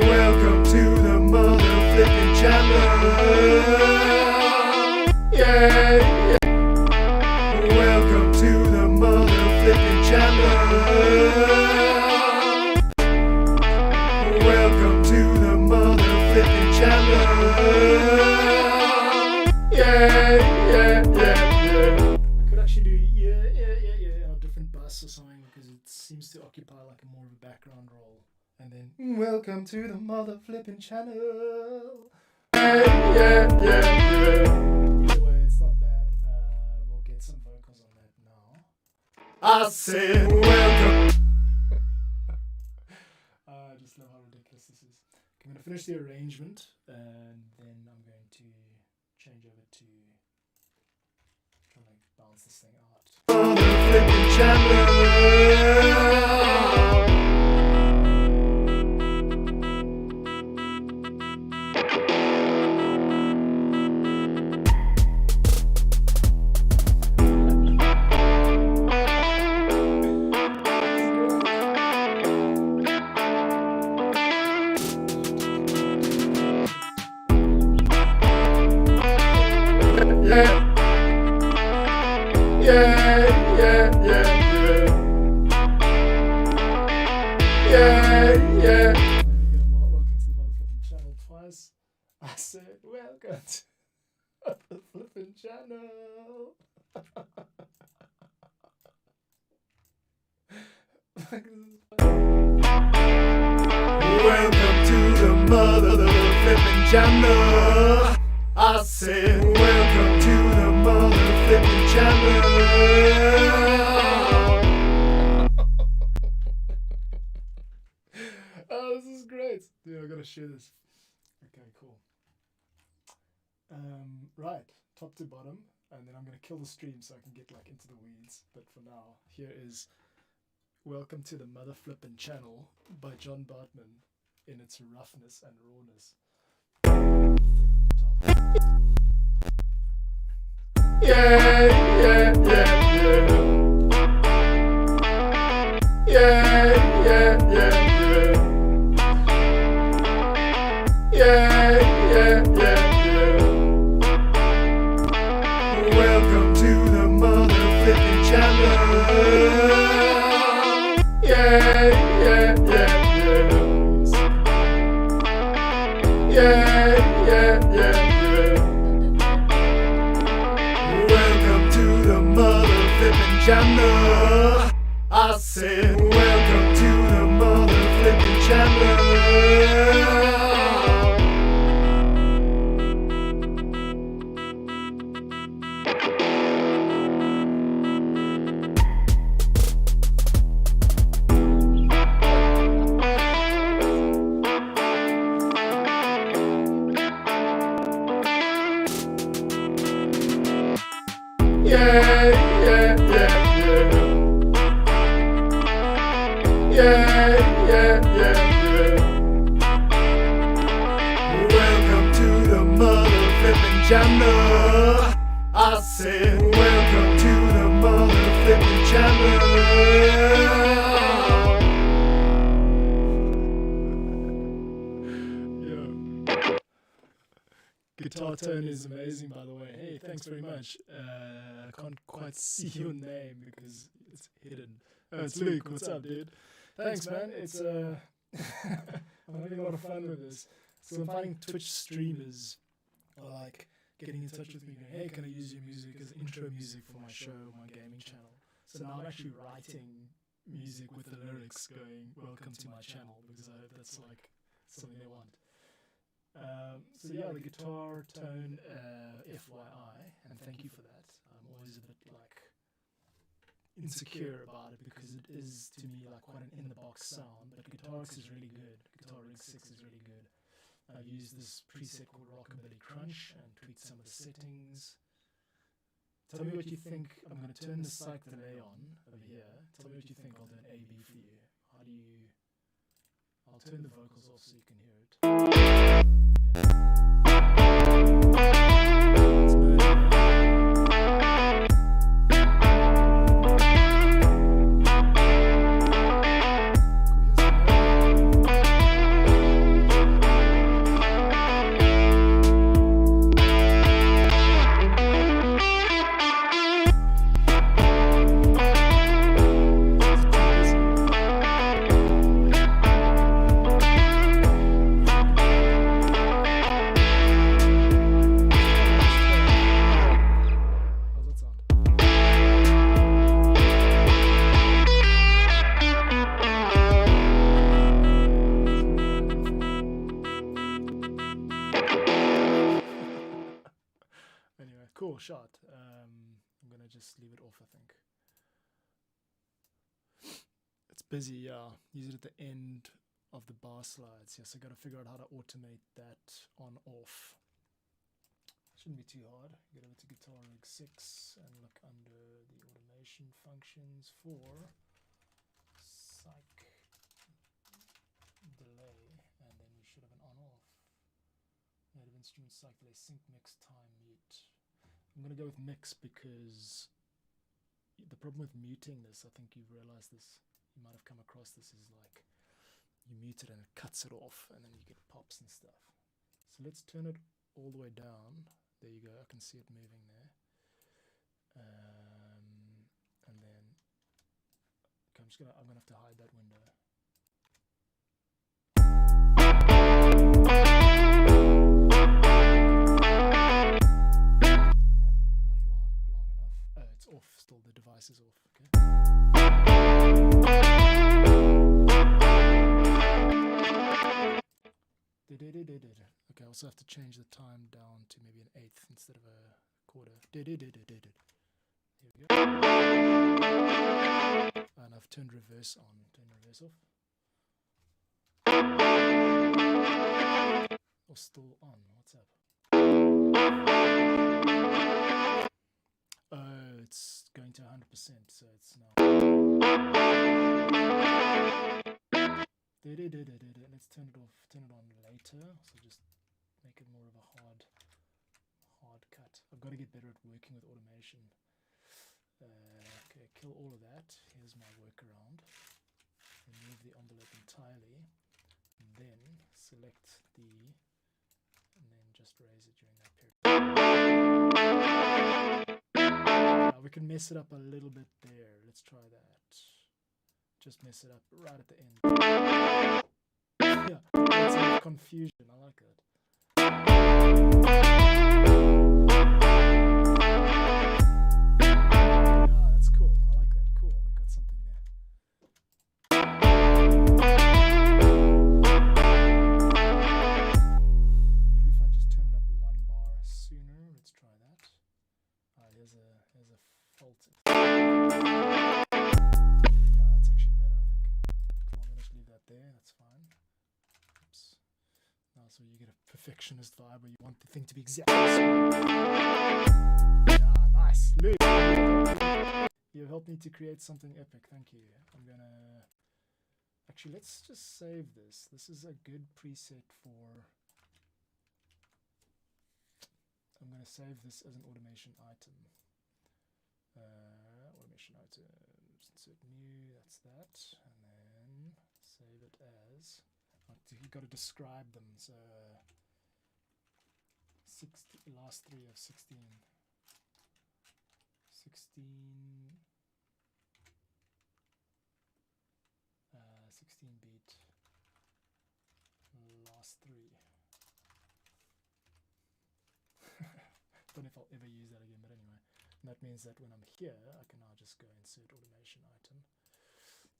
Welcome to the mother flipping channel. Yeah, yeah. Welcome to the mother flipping channel. Welcome to the mother flipping channel. Yeah, yeah, yeah, yeah. I could actually do yeah on a different bus or something because it seems to occupy like a more of a background role. And then welcome to the mother flipping channel. Yeah, yeah, yeah. Either way, it's not bad. We'll get some vocals on that now. I said, welcome. I just love how ridiculous this is. I'm going to finish the arrangement and then I'm going to change over to trying to balance this thing out. Mother flipping channel. Welcome to the Mother Flipping Channel twice. I said, welcome to the Flipping Channel. Welcome to the Mother Flipping Channel. I said, welcome to the Mother Flipping Channel. Oh, this is great. Dude, I gotta share this. Okay, cool. Right, top to bottom, and then I'm gonna kill the stream so I can get like into the weeds. But for now, here is Welcome to the Mother Flippin' Channel by John Bartman in its roughness and rawness. Yeah, yeah, yeah, yeah. Yeah, yeah, yeah, yeah. Yeah, yeah, yeah, yeah. Welcome to the Mother Flipping Channel. Yeah, yeah, yeah, yeah. Yeah, yeah, yeah, yeah. Welcome to the Mother Flipping Channel. I said, welcome to the Mother Flipping Channel. Yeah, yeah, yeah, yeah. Yeah, yeah, yeah, yeah. Welcome to the Mother Flipping Channel. I said, welcome to the Mother Flipping Channel. Yo. Guitar tone is amazing, by the way. Hey, thanks very much. I can't quite see your name because it's hidden. Oh, it's Luke. What's up, dude? Thanks, man. It's I'm having a lot of fun with this. So I'm finding Twitch streamers are like getting in touch with me, going, "Hey, can I use your music as intro music for my show, my gaming channel?" So now I'm actually writing music with the lyrics going, "Welcome to my channel," because that's like something they want. So yeah, the guitar tone, FYI, and thank you for that. I'm always a bit like insecure about it because it is to me like quite an in-the-box sound, but Guitarix is really good. Guitar Rig 6 is really good. I've used this preset called Rockabilly Crunch and tweaked some of the settings. Tell me what you think. I'm going to turn the psych delay on over here. Tell me what you think. I'll do an A-B for you. How do you... I'll turn the vocals off so you can hear it. busy, yeah. Use it at the end of the bar slides. Yes, I got to figure out how to automate that on off. Shouldn't be too hard. Get over to Guitar Rig 6 and look under the automation functions for psych delay, and then we should have an on off. Native instrument psych delay sync mix time mute. I'm gonna go with mix because the problem with muting this, I think you've realized this, you might have come across this, is like you mute it and it cuts it off and then you get pops and stuff. So let's turn it all the way down. There you go, I can see it moving there. And then okay, I'm gonna have to hide that window. Off still, the device is off. Okay, I also have to change the time down to maybe an eighth instead of a quarter. Here we go. And I've turned reverse on. Turn reverse off. Or still on. What's up? Oh, it's going to 100%, so it's now. Let's turn it off, turn it on later. So just make it more of a hard cut. I've got to get better at working with automation. Okay, kill all of that. Here's my workaround. Remove the envelope entirely, and then select and then just raise it during that period. We can mess it up a little bit there. Let's try that. Just mess it up right at the end. Yeah, that's a confusion. I like it. Yeah, that's cool. I like that. Cool. We got something there. Maybe if I just turn it up one bar sooner. Let's try that. Alright, here's a fault. There, that's fine. Oops. Now, so you get a perfectionist vibe where you want the thing to be exactly the same. Yeah, nice. Luke, you helped me to create something epic. Thank you. I'm gonna actually, let's just save this. This is a good preset for. I'm gonna save this as an automation item. Automation items. Insert new. That's that, and then. Save it as, you've got to describe them, so 60, last three of 16 beat, last three. Don't know if I'll ever use that again, but anyway, and that means that when I'm here, I can now just go insert automation item.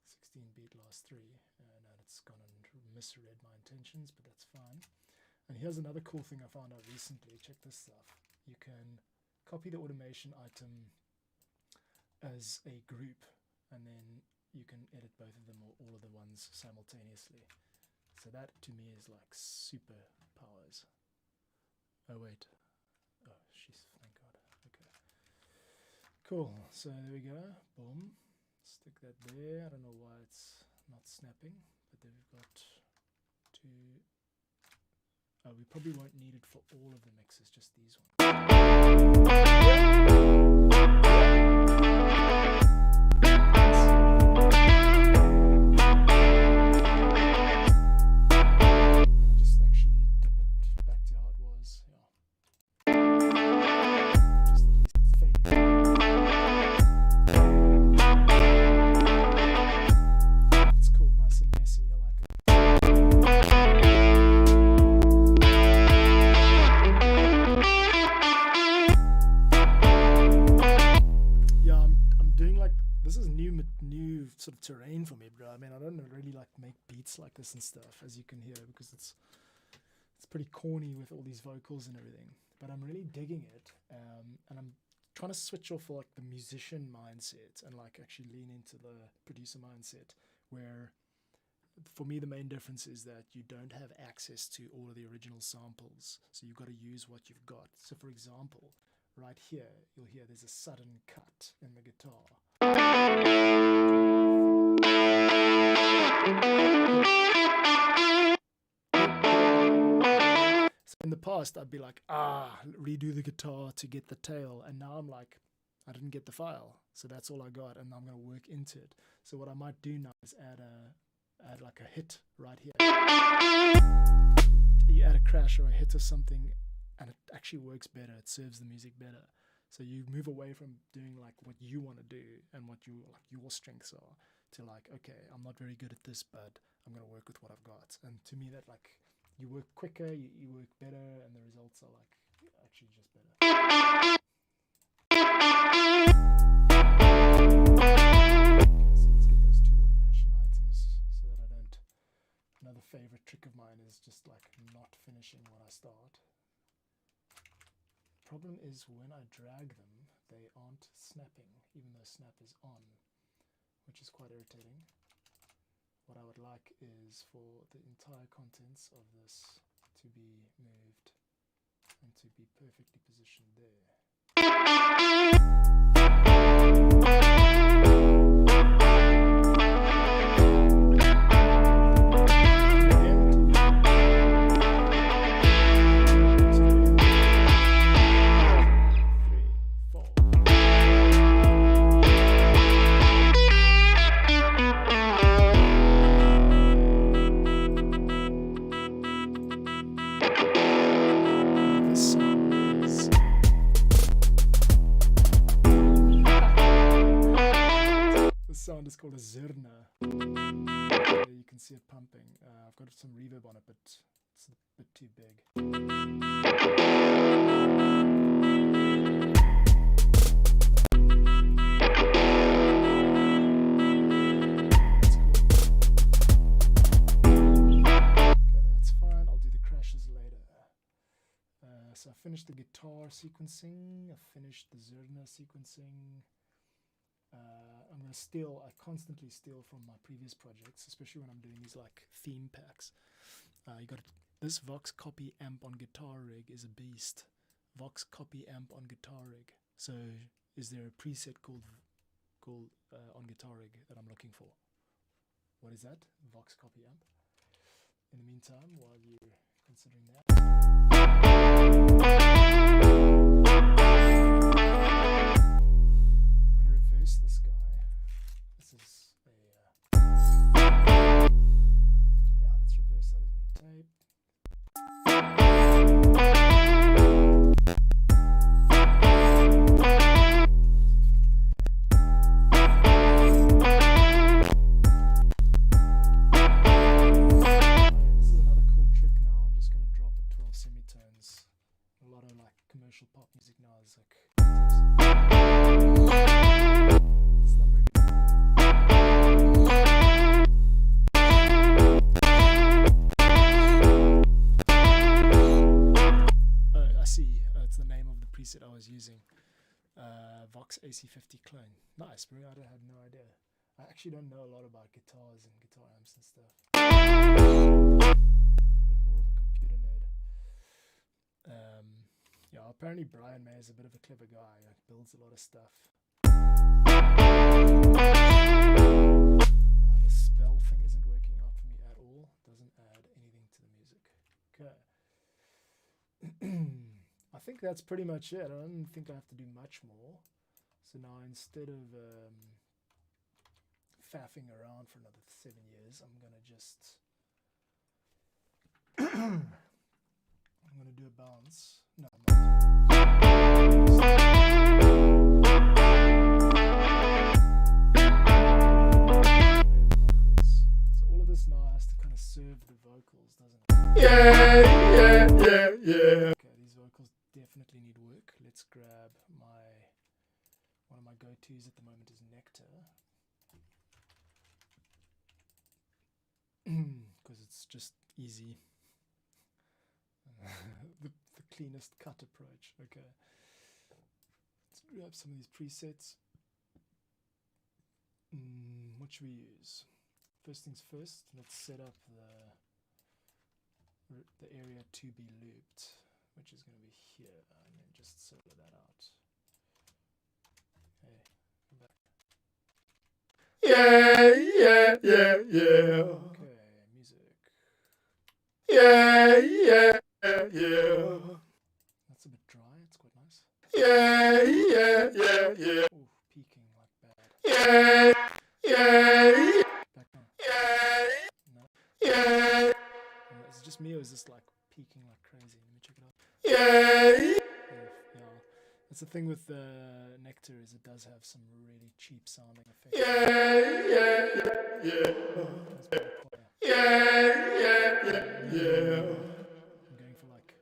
16 beat last three, and it's gone and misread my intentions, but that's fine. And here's another cool thing I found out recently. Check this stuff. You can copy the automation item as a group, and then you can edit both of them or all of the ones simultaneously. So that to me is like super powers. Oh wait. Oh jeez, thank God. Okay. Cool. So there we go. Boom. Stick that there. I don't know why it's not snapping, but then we've got two. Oh, we probably won't need it for all of the mixes, just these ones. Just actually dip it back to how it was. Yeah. Just at least it's faded. It's cool, nice and messy. I like it. Yeah, I'm doing like, this is new sort of terrain for me, bro. I mean, I don't really like make beats like this and stuff, as you can hear, because it's pretty corny with all these vocals and everything. But I'm really digging it, and I'm trying to switch off like the musician mindset and like actually lean into the producer mindset, where for me the main difference is that you don't have access to all of the original samples, so you've got to use what you've got. So for example, right here you'll hear there's a sudden cut in the guitar. So in the past I'd be like, redo the guitar to get the tail, and now I'm like, I didn't get the file, so that's all I got, and I'm going to work into it. So what I might do now is add like a hit right here. You add a crash or a hit or something, and it actually works better. It serves the music better. So you move away from doing like what you want to do and what your strengths are, to like, okay, I'm not very good at this, but I'm going to work with what I've got. And to me, that like, you work quicker, you work better, and the results are like actually just better. Another favorite trick of mine is just like not finishing when I start. Problem is when I drag them, they aren't snapping, even though snap is on, which is quite irritating. What I would like is for the entire contents of this to be moved and to be perfectly positioned there. Sound is called a zurna. You can see it pumping. I've got some reverb on it, but it's a bit too big. Okay, that's fine. I'll do the crashes later. So I finished the guitar sequencing. I finished the zurna sequencing. I'm going to steal, I constantly steal from my previous projects, especially when I'm doing these like theme packs. You got this Vox Copy amp on Guitar Rig is a beast. Vox Copy amp on Guitar Rig. So is there a preset called on Guitar Rig that I'm looking for? What is that? Vox Copy amp. In the meantime, while you're considering that, this guy. This is a yeah, let's reverse that as new tape. This is another cool trick now. I'm just going to drop at 12 semitones. A lot of like commercial pop music now is like I was using Vox AC50 clone. Nice, bro. I had no idea. I actually don't know a lot about guitars and guitar amps and stuff. A bit more of a computer nerd. Yeah, apparently Brian May is a bit of a clever guy. He builds a lot of stuff. Now the spell thing isn't working out for me at all. Doesn't add anything to the music. Okay. I think that's pretty much it. I don't think I have to do much more. So now instead of faffing around for another 7 years, I'm going to just I'm going to do a bounce. No, I'm not. So all of this now has to kind of serve the vocals, doesn't it? Yeah. Okay, these vocals definitely need work. Let's grab one of my go-tos at the moment is Nectar, because it's just easy. the cleanest cut approach. Okay, let's grab some of these presets. What should we use? first things first, let's set up the area to be looped, which is going to be here, and then just solo that out. Okay, come back. Yeah. Okay, music. Yeah. That's a bit dry, it's quite nice. Yeah. Ooh, peaking like bad. Back on. No. Is it just me or is this like peaking like crazy? Let me check it out. Yeah. That's the thing with Nectar, is it does have some really cheap sounding effects. That's pretty quiet. I'm going for like.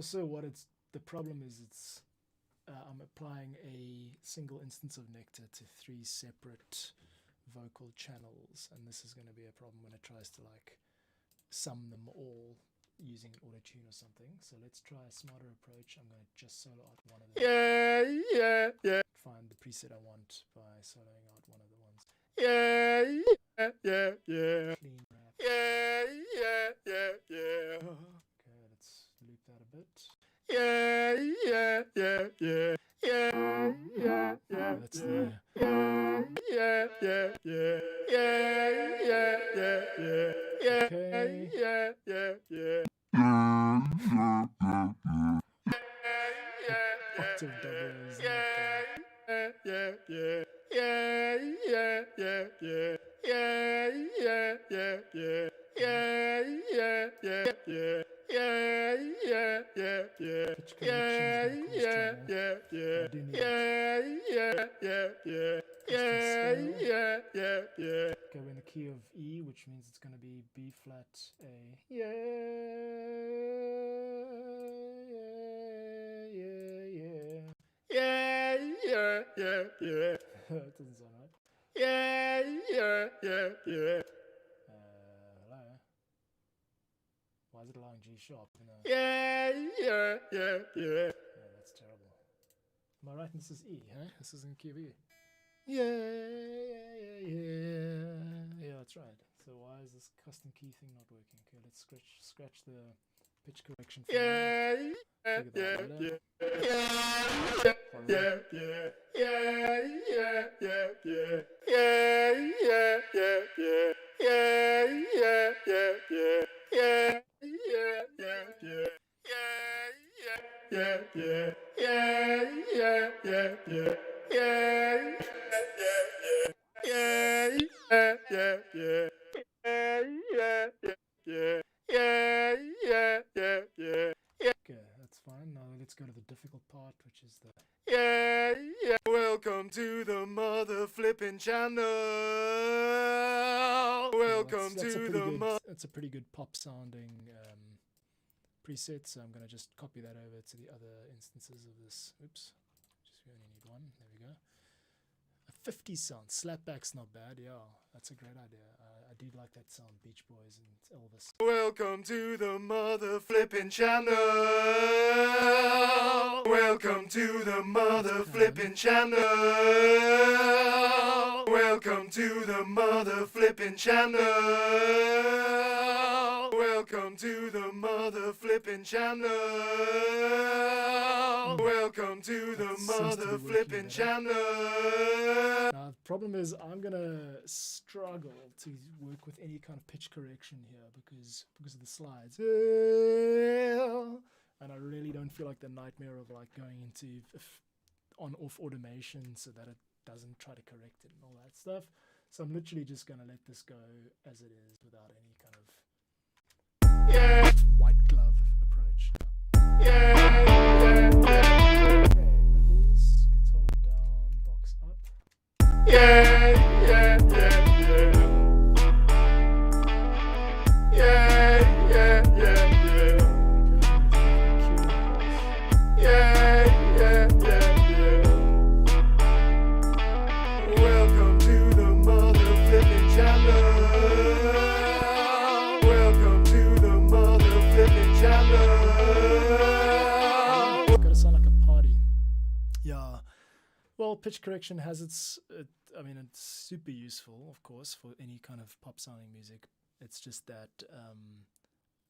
So what the problem is, it's I'm applying a single instance of Nectar to 3 separate vocal channels, and this is going to be a problem when it tries to like sum them all using autotune or something. So let's try a smarter approach. I'm going to just solo out one of them. Find the preset I want by soloing out one of the ones. Clean rap. Okay, let's loop that a bit. That's octave doubles. Pitch Go in the key of E, which means it's going to be B flat A. That doesn't sound right. Hello? Why is it allowing G sharp? Yeah, that's terrible. Am I right? This is E, huh? This is in key of E. Yeah, that's right. So why is this custom key thing not working? Okay, let's scratch the pitch correction. Okay, that's fine. Now let's go to the difficult part, which is the Welcome to the mother flipping channel. Welcome to the mother. That's a pretty good pop sounding preset, so I'm going to just copy that over to the other instances of this. Oops, we only need one. There we go. A 50 sound. Slapback's not bad. Yeah, that's a great idea. I do like that sound. Beach Boys and Elvis. Welcome to the mother flipping channel. Welcome to the mother flipping channel. Welcome to the mother flipping channel. Welcome to the mother flipping channel. Welcome to the mother flipping channel. Now, the problem is I'm gonna struggle to work with any kind of pitch correction here because of the slides, and I really don't feel like the nightmare of like going into on-off automation so that it doesn't try to correct it and all that stuff. So I'm literally just gonna let this go as it is without any kind of white glove approach. Okay, levels, guitar down, box up. Welcome to the mother flipping channel. Welcome to the mother flipping channel. sound like a party. Yeah. Well, pitch correction has its. I mean, it's super useful, of course, for any kind of pop sounding music. It's just that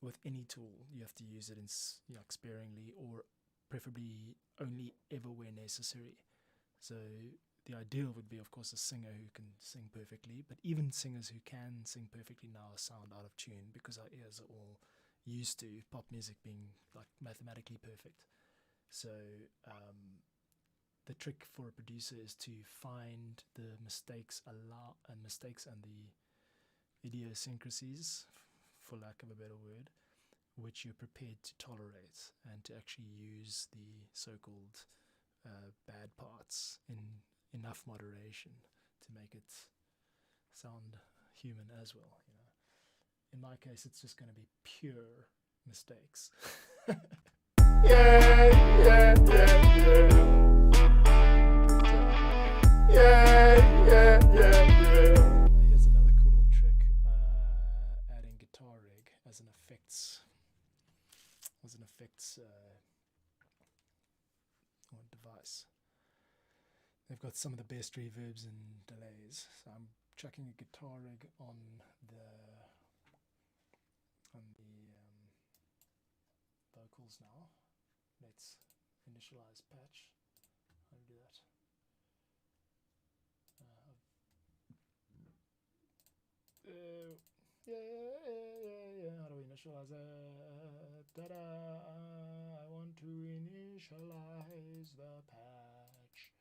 with any tool, you have to use it in sparingly, or preferably only ever where necessary. So the ideal would be, of course, a singer who can sing perfectly. But even singers who can sing perfectly now sound out of tune because our ears are all used to pop music being like mathematically perfect. So the trick for a producer is to find the mistakes and the idiosyncrasies, for lack of a better word, which you're prepared to tolerate, and to actually use the so-called bad parts in enough moderation to make it sound human as well. You know, in my case, it's just going to be pure mistakes. Yeah, yeah, yeah, yeah. Yeah, yeah, yeah, yeah. Here's another cool little trick, adding Guitar Rig as an effects device. They've got some of the best reverbs and delays. So I'm chucking a Guitar Rig on the vocals now. Let's initialize patch. How do we do that? Yeah. How do we initialize that? Ta-da! I want to initialize the patch.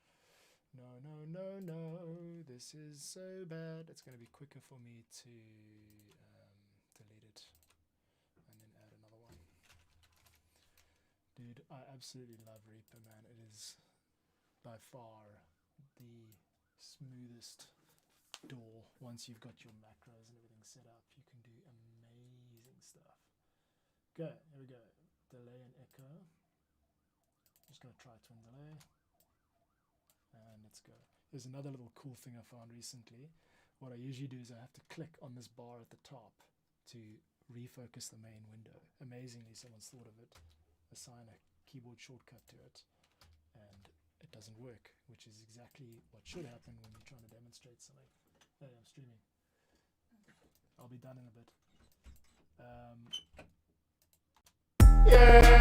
No. This is so bad. It's going to be quicker for me to delete it and then add another one. Dude, I absolutely love Reaper, man. It is by far the smoothest door. Once you've got your macros and everything set up, you can do amazing stuff. Go, here we go. Delay and echo. Just going to try twin delay. And let's go. There's another little cool thing I found recently. What I usually do is I have to click on this bar at the top to refocus the main window. Amazingly, someone's thought of it. Assign a keyboard shortcut to it, and it doesn't work, which is exactly what should happen when you're trying to demonstrate something. Hey, I'm streaming. I'll be done in a bit. Yeah.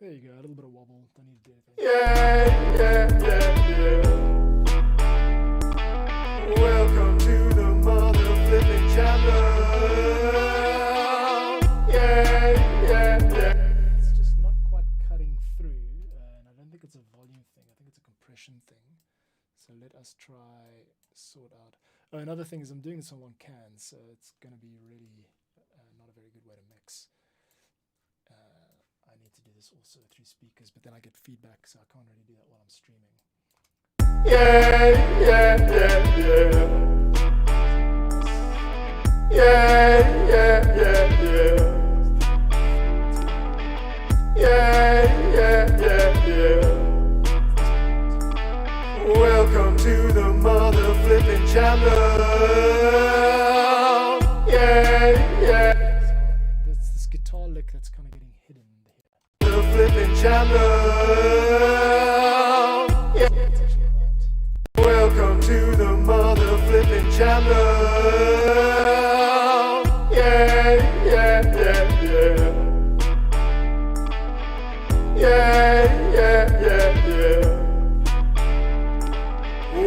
There you go, a little bit of wobble, don't need to do anything. Yeah. Welcome to the Mother Flipping Channel. Yeah. It's just not quite cutting through, and I don't think it's a volume thing, I think it's a compression thing. So let us try sort out. Oh, another thing is I'm doing this on one can, so it's going to be really not a very good way to mix. I need to do this also through speakers, but then I get feedback, so I can't really do that while I'm streaming. Yeah. Welcome to the Mother Flipping Channel. Yeah. So this guitar lick that's kind of getting hidden here. The Flipping Channel. That's actually right. Welcome to the Mother Flipping Channel. Yeah.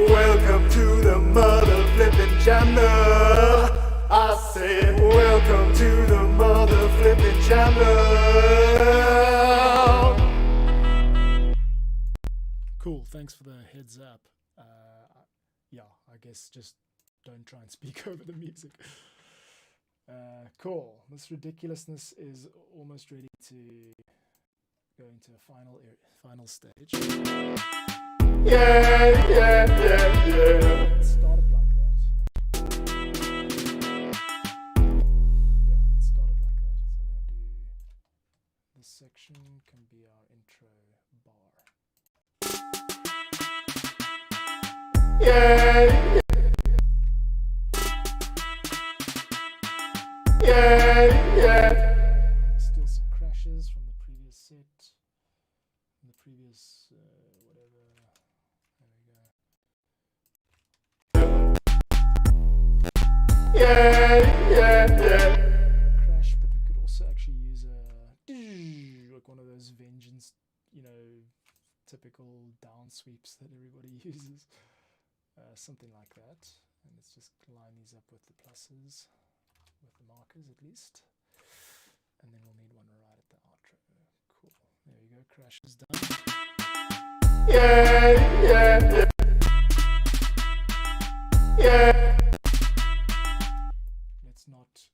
Welcome to the Mother Flipping Channel. I said, welcome to the Mother Flipping Channel. Cool, thanks for the heads up. Yeah, I guess just don't try and speak over the music. Cool, this ridiculousness is almost ready to go into a final stage. Yeah. Let's start it like that. Yeah, let's start it like that. So I'm going to do this section can be our intro bar. Yeah. Still some crashes from the previous set. From the previous whatever. There we go. Crash, but we could also actually use like one of those vengeance, typical down sweeps that everybody uses. Something like that. And let's just line these up with the pluses, with the markers at least. And then we'll need one right at the outro. Cool. There we go. Crash is done. Let's not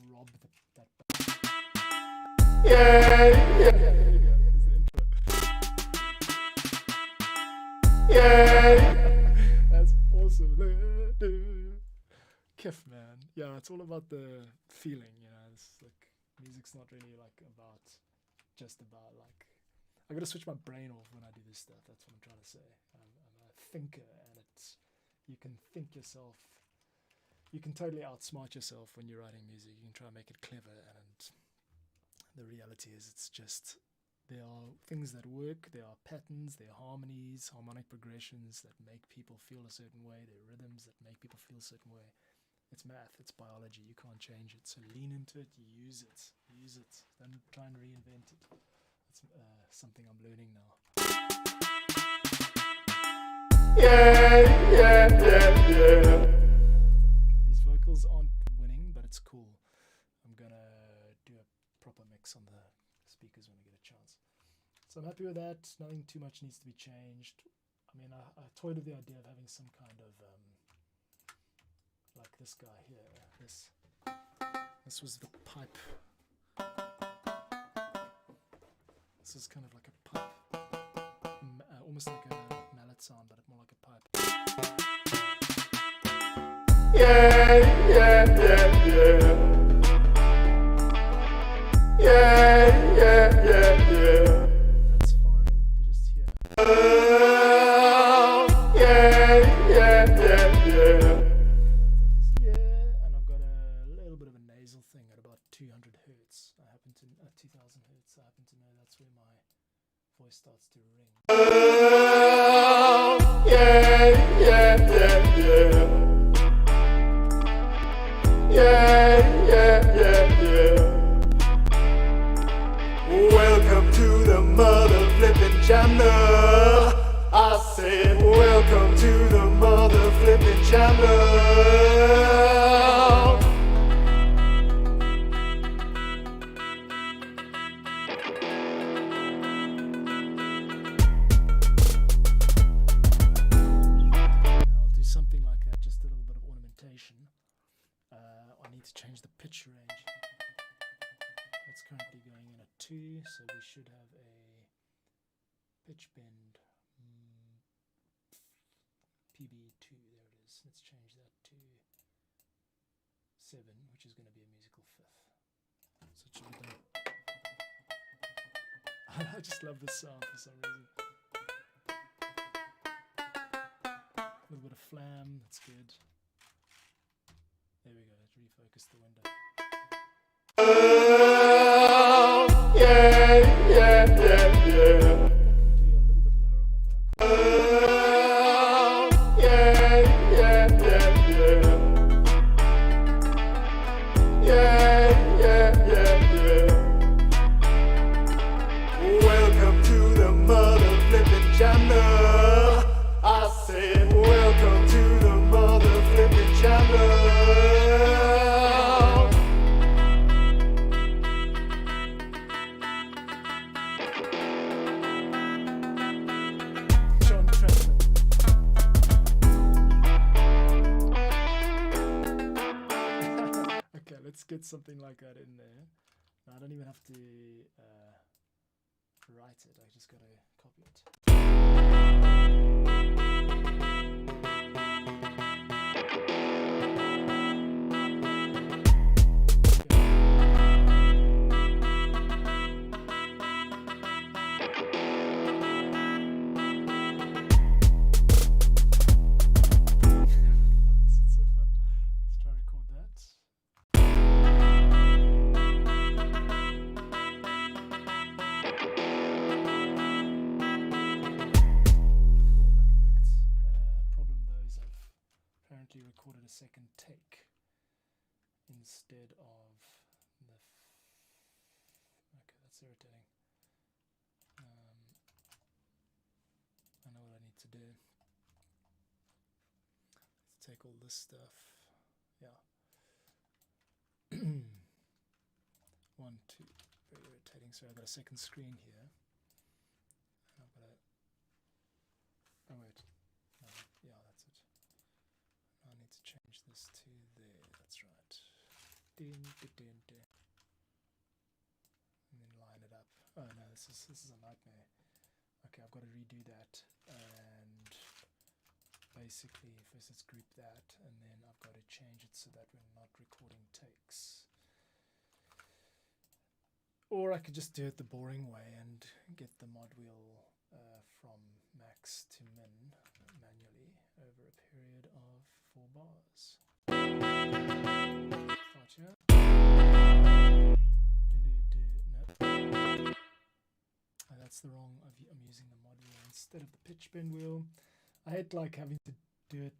rob that. There you go. There's the intro. That's awesome. Kiff, man. Yeah, it's all about the feeling, It's like music's not really just about I gotta switch my brain off when I do this stuff. That's what I'm trying to say. I'm a thinker, and you can think yourself. You can totally outsmart yourself when you're writing music. You can try and make it clever, and the reality is it's just there are things that work, there are patterns, there are harmonies, harmonic progressions that make people feel a certain way, there are rhythms that make people feel a certain way. It's math, it's biology, you can't change it. So lean into it, use it. Don't try and reinvent it. It's something I'm learning now. Okay, these vocals aren't winning, but it's cool. I'm gonna do a proper mix on the speakers when I get a chance. So I'm happy with that. Nothing too much needs to be changed. I mean, I toyed with the idea of having some kind of like this guy here. This was the pipe. This is kind of like a pipe, almost like a mallet sound, but more like a pipe. That's fine, they're just here. And I've got a little bit of a nasal thing at about 200 hertz. 2000 hertz. I happen to know that's where my voice starts to ring. Welcome to the mother flipping channel. I said, welcome to the mother flipping channel. I'll do something like that, just a little bit of ornamentation. I need to change the pitch range. It's currently going in a 2, so we should have a pitch bend PB2. There it is. Let's change that to 7, which is going to be a musical fifth. So it should be done. I just love this sound for some reason. A little bit of flam, that's good. There we go, let's refocus the window. Do a little bit lower on the Welcome to the mother flipping channel. I said, welcome to the mother flipping channel. John Trentman. Okay, let's get something like that in there. Now, I don't even have to write it, I just gotta copy it. It's so fun. Let's try to record that. instead of the. Okay, that's irritating. I know what I need to do. Let's take all this stuff. Yeah. 1, 2. Very irritating. So I've got a second screen here. And I've got a. Oh wait. No, yeah, that's it. I need to change this to there. That's right. And then line it up. Oh no, this is a nightmare. Okay, I've got to redo that, and basically first let's group that, and then I've got to change it so that we're not recording takes. Or I could just do it the boring way and get the mod wheel from max to min manually over a period of 4 bars. Gotcha. Nope. Oh, that's the wrong. I'm using the mod wheel instead of the pitch bend wheel. I hate like having to do it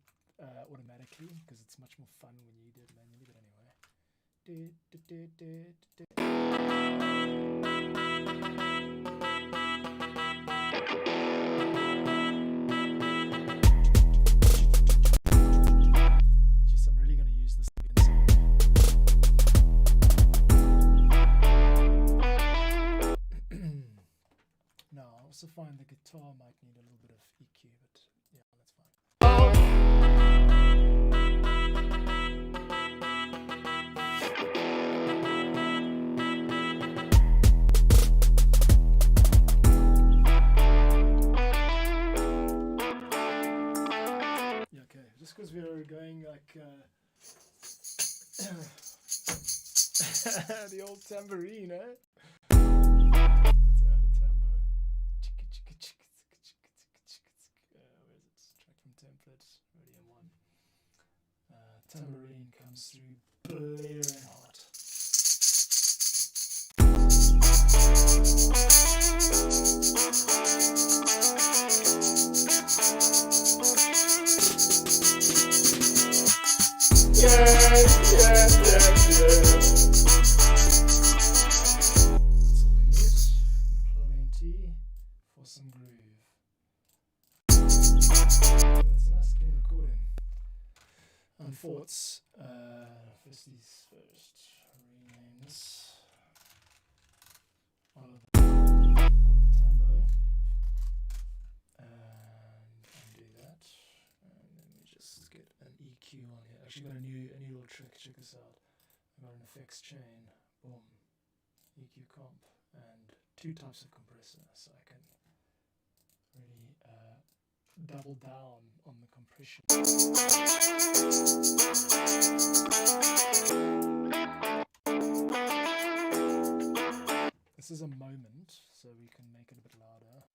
automatically because it's much more fun when you do it manually. But Jeez, I'm really going to use this again. Now, I also find the guitar might need a little bit of EQ, but yeah, that's fine. Yeah, okay, just because we're going like the old tambourine, eh? Let's add a tambo. Where is it? Track from template, Radium 1. Tambourine comes through blaring hot. Plenty for some groove. That's a nice clean recording. And thoughts. First these first. Rename this. All of the tambo. And undo that. And then we just get an EQ on here. Actually got a new little trick. Check this out. I've got an effects chain. Boom. EQ comp. And 2 types of compressor, so I can really double down on the compression. This is a moment, so we can make it a bit louder.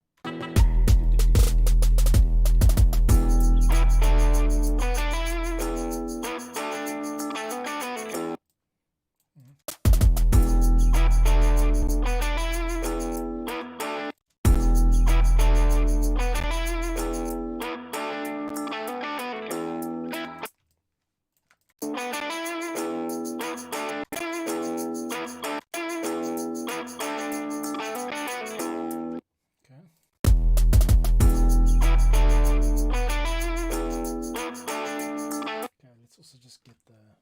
Also just get the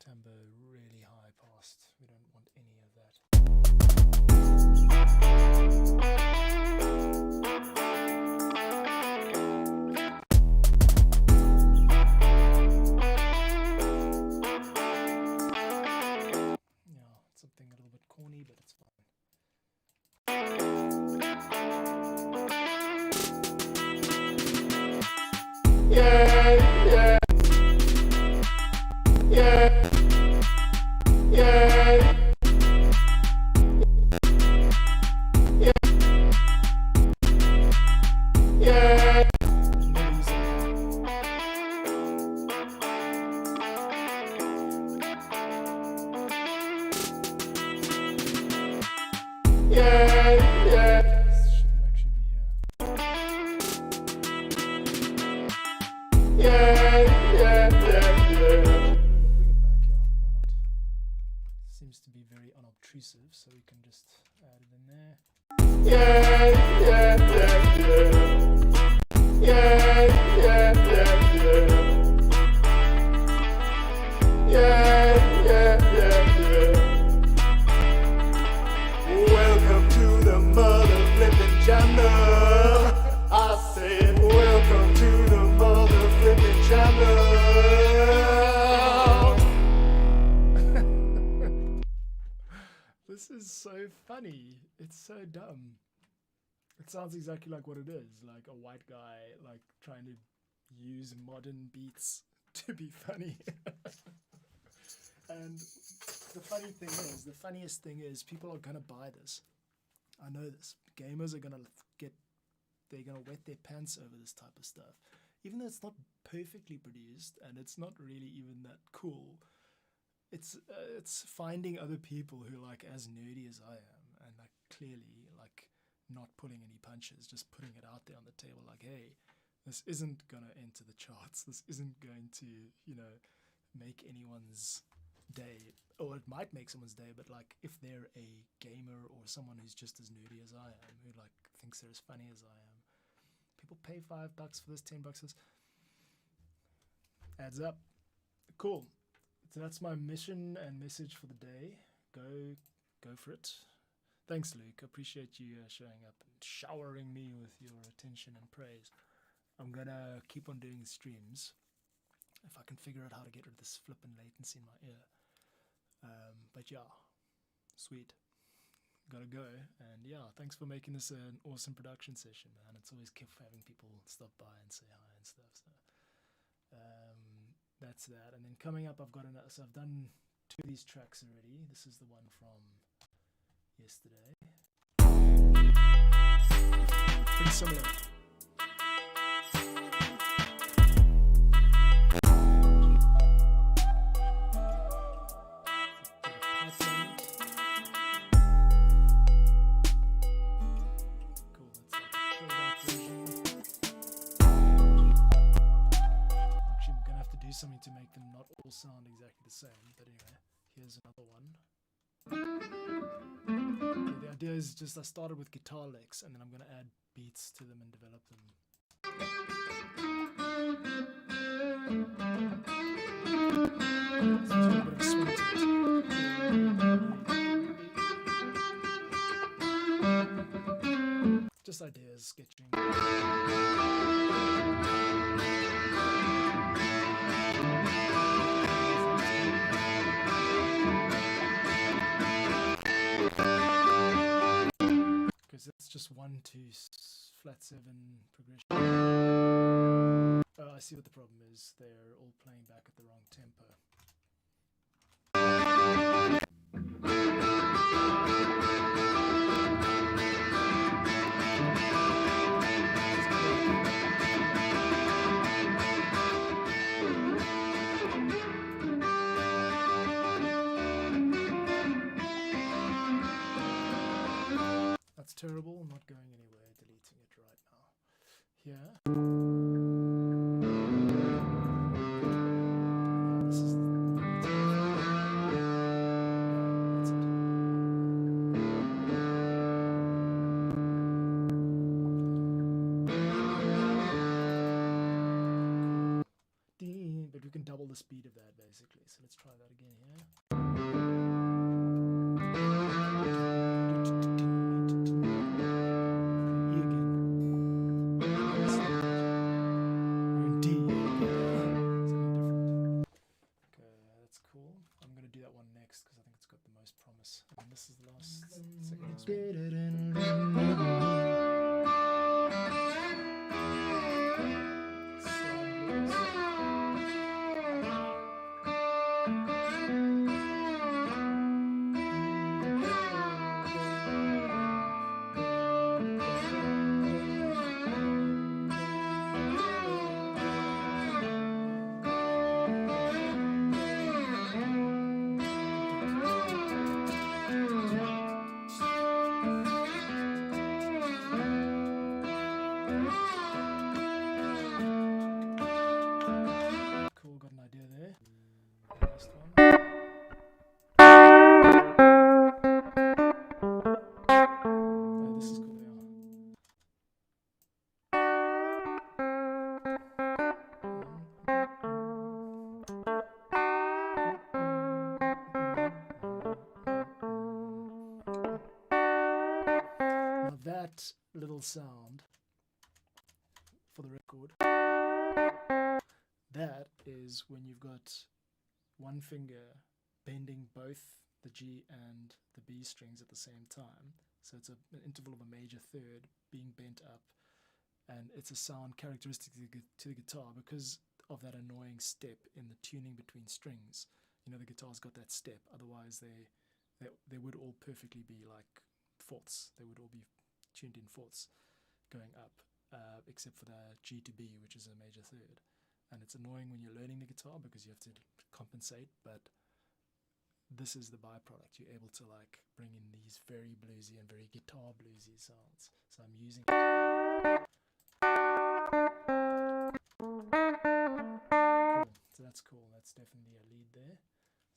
tambo really high past. We don't want any of that. Yeah, it's something a little bit corny, but it's fine. Yeah. Bring it back. be very unobtrusive, so we can just add it in there. Yeah, yeah, yeah, yeah. Yeah, yeah, yeah, yeah. Yeah, yeah, yeah, yeah. Welcome to the mother flipping channel. I said, welcome to the mother flipping channel. This is so funny. It's so dumb. It sounds exactly like what it is, like a white guy like trying to use modern beats to be funny. And the funniest thing is people are gonna buy this. I know this. Gamers are gonna they're gonna wet their pants over this type of stuff. Even though it's not perfectly produced and it's not really even that cool. It's finding other people who are like as nerdy as I am and like clearly like not pulling any punches, just putting it out there on the table like, hey, this isn't gonna enter the charts. This isn't going to, make anyone's day, or it might make someone's day, but like if they're a gamer or someone who's just as nerdy as I am, who like thinks they're as funny as I am, people pay $5 for this, $10 for this. Adds up. Cool. So that's my mission and message for the day. Go for it. Thanks, Luke. I appreciate you showing up and showering me with your attention and praise. I'm gonna keep on doing streams if I can figure out how to get rid of this flippin' latency in my ear. But yeah, sweet. Gotta go. And yeah, thanks for making this an awesome production session, man. It's always kept having people stop by and say hi and stuff. So that's that. And then coming up, I've got another. So I've done 2 of these tracks already. This is the one from yesterday. Pretty similar. Something to make them not all sound exactly the same, but anyway, here's another one. Okay, the idea is just I started with guitar licks and then I'm going to add beats to them and develop them. So there's a little bit of swing to it. Just ideas, sketching. Because it's just 1 2 flat 7 progression. Oh, I see what the problem is. They're all playing back at the wrong tempo. That's terrible. I'm not going anywhere. Deleting it right now. Here. This is that's it. But we can double the speed of that basically. So let's try that again here. And this is the last that little sound, for the record, that is when you've got one finger bending both the G and the B strings at the same time. So it's an interval of a major third being bent up, and it's a sound characteristic to the guitar because of that annoying step in the tuning between strings. You know, the guitar's got that step, otherwise they would all perfectly be like fourths. They would all be tuned in fourths going up, except for the G to B, which is a major third. And it's annoying when you're learning the guitar because you have to compensate, but this is the byproduct. You're able to like bring in these very bluesy and very guitar bluesy sounds. So I'm using it. Cool. So that's cool. That's definitely a lead there.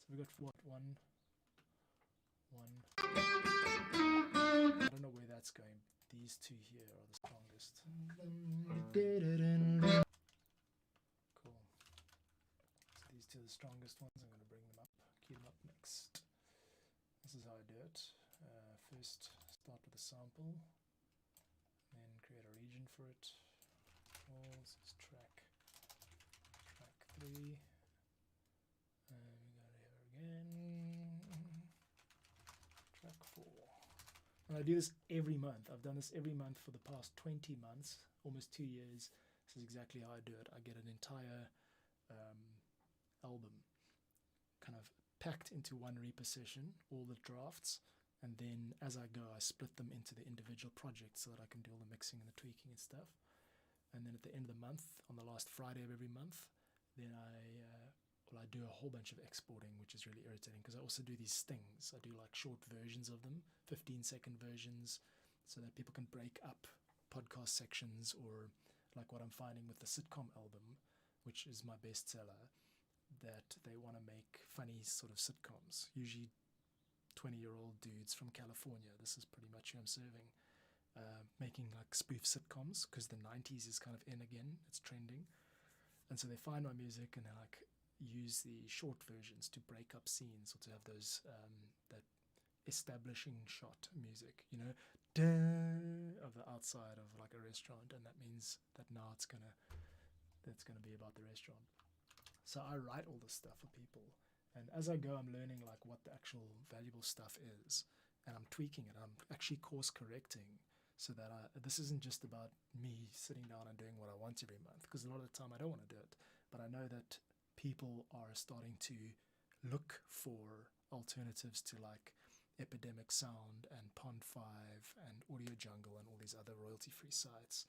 So we got what, one. I don't know where that's going. These two here are the strongest. Cool. So these two are the strongest ones. I'm going to bring them up, key them up next. This is how I do it. First, start with a sample, then create a region for it. Oh, this is track 3. And we got it here again. Track 4. And I do this every month. I've done this every month for the past 20 months, almost 2 years. This is exactly how I do it. I get an entire album kind of packed into one Reaper session, all the drafts, and then as I go, I split them into the individual projects so that I can do all the mixing and the tweaking and stuff. And then at the end of the month, on the last Friday of every month, then I do a whole bunch of exporting, which is really irritating because I also do these stings. I do like short versions of them, 15-second versions, so that people can break up podcast sections, or like what I'm finding with the sitcom album, which is my bestseller, that they want to make funny sort of sitcoms, usually 20-year-old dudes from California. This is pretty much who I'm serving, making like spoof sitcoms because the 90s is kind of in again, it's trending. And so they find my music and they like use the short versions to break up scenes or to have those that establishing shot music, you know, of the outside of like a restaurant, and that means that now it's gonna be about the restaurant. So I write all this stuff for people, and as I go, I'm learning like what the actual valuable stuff is, and I'm tweaking it. I'm actually course correcting so that this isn't just about me sitting down and doing what I want every month, because a lot of the time I don't want to do it, but I know that people are starting to look for alternatives to like Epidemic Sound and Pond5 and Audio Jungle and all these other royalty-free sites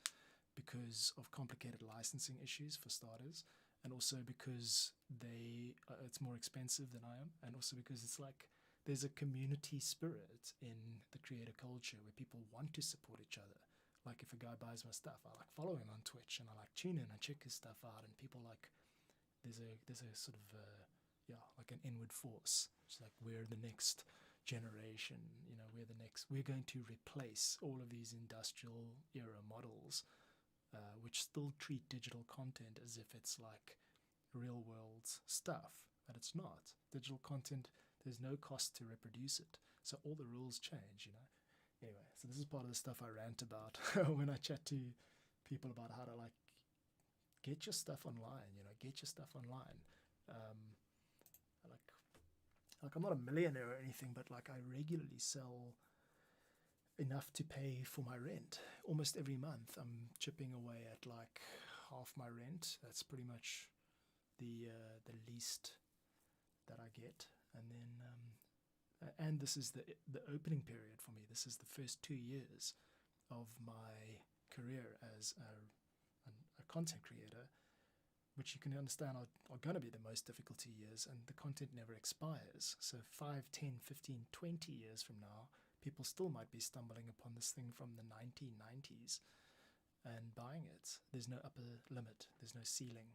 because of complicated licensing issues for starters, and also because it's more expensive than I am, and also because it's like there's a community spirit in the creator culture where people want to support each other. Like if a guy buys my stuff, I like follow him on Twitch and I like tune in and check his stuff out, and people like there's a sort of like an inward force. It's like we're the next generation, you know, we're going to replace all of these industrial era models, which still treat digital content as if it's like real world stuff, but it's not. Digital content, there's no cost to reproduce it, so all the rules change, you know. Anyway, so this is part of the stuff I rant about when I chat to people about how to like get your stuff online, you know, get your stuff online. Like I'm not a millionaire or anything, but like I regularly sell enough to pay for my rent. Almost every month I'm chipping away at like half my rent. That's pretty much the least that I get. And then and this is the opening period for me. This is the first 2 years of my career as a content creator, which you can understand are going to be the most difficult 2 years, and the content never expires. So 5, 10, 15, 20 years from now, people still might be stumbling upon this thing from the 1990s and buying it. There's no upper limit, there's no ceiling,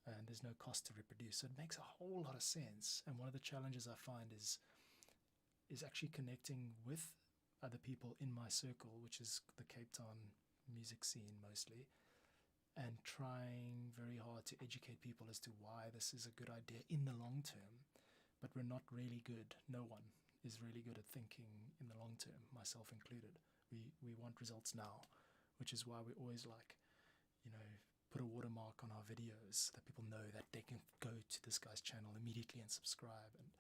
and there's no cost to reproduce. So it makes a whole lot of sense. And one of the challenges I find is actually connecting with other people in my circle, which is the Cape Town music scene mostly, and trying very hard to educate people as to why this is a good idea in the long term. But we're not really good. No one is really good at thinking in the long term, myself included. We want results now, which is why we always like, put a watermark on our videos that people know that they can go to this guy's channel immediately and subscribe. And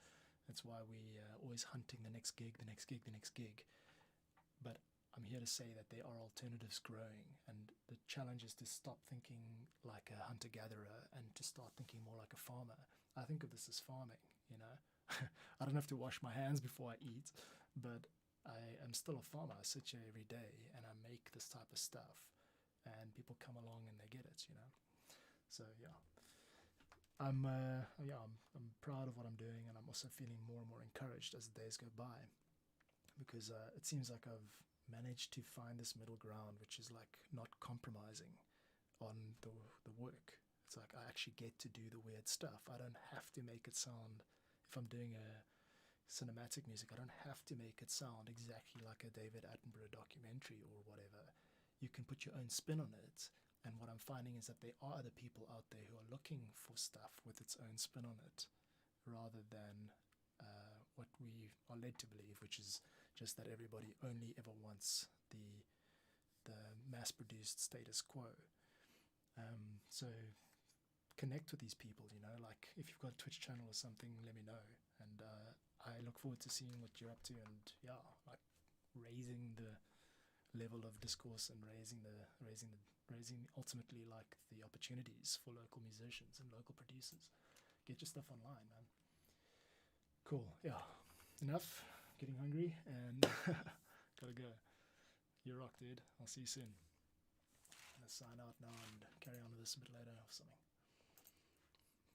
that's why we always hunting the next gig, the next gig, the next gig. But I'm here to say that there are alternatives growing, and the challenge is to stop thinking like a hunter-gatherer and to start thinking more like a farmer. I think of this as farming, I don't have to wash my hands before I eat, but I am still a farmer. I sit here every day and I make this type of stuff, and people come along and they get it, So yeah, I'm proud of what I'm doing, and I'm also feeling more and more encouraged as the days go by, because it seems like I've managed to find this middle ground, which is like not compromising on the work. It's like I actually get to do the weird stuff. I don't have to make it sound, if I'm doing a cinematic music, I don't have to make it sound exactly like a David Attenborough documentary or whatever. You can put your own spin on it, and what I'm finding is that there are other people out there who are looking for stuff with its own spin on it, rather than what we are led to believe, which is just that everybody only ever wants the mass-produced status quo. So connect with these people, like if you've got a Twitch channel or something, let me know, and I look forward to seeing what you're up to, and like raising the level of discourse and raising ultimately like the opportunities for local musicians and local producers. Get your stuff online, man. Cool. Yeah, enough getting hungry, and gotta go. You rock, dude. I'll see you soon. I'm gonna sign out now and carry on with this a bit later or something.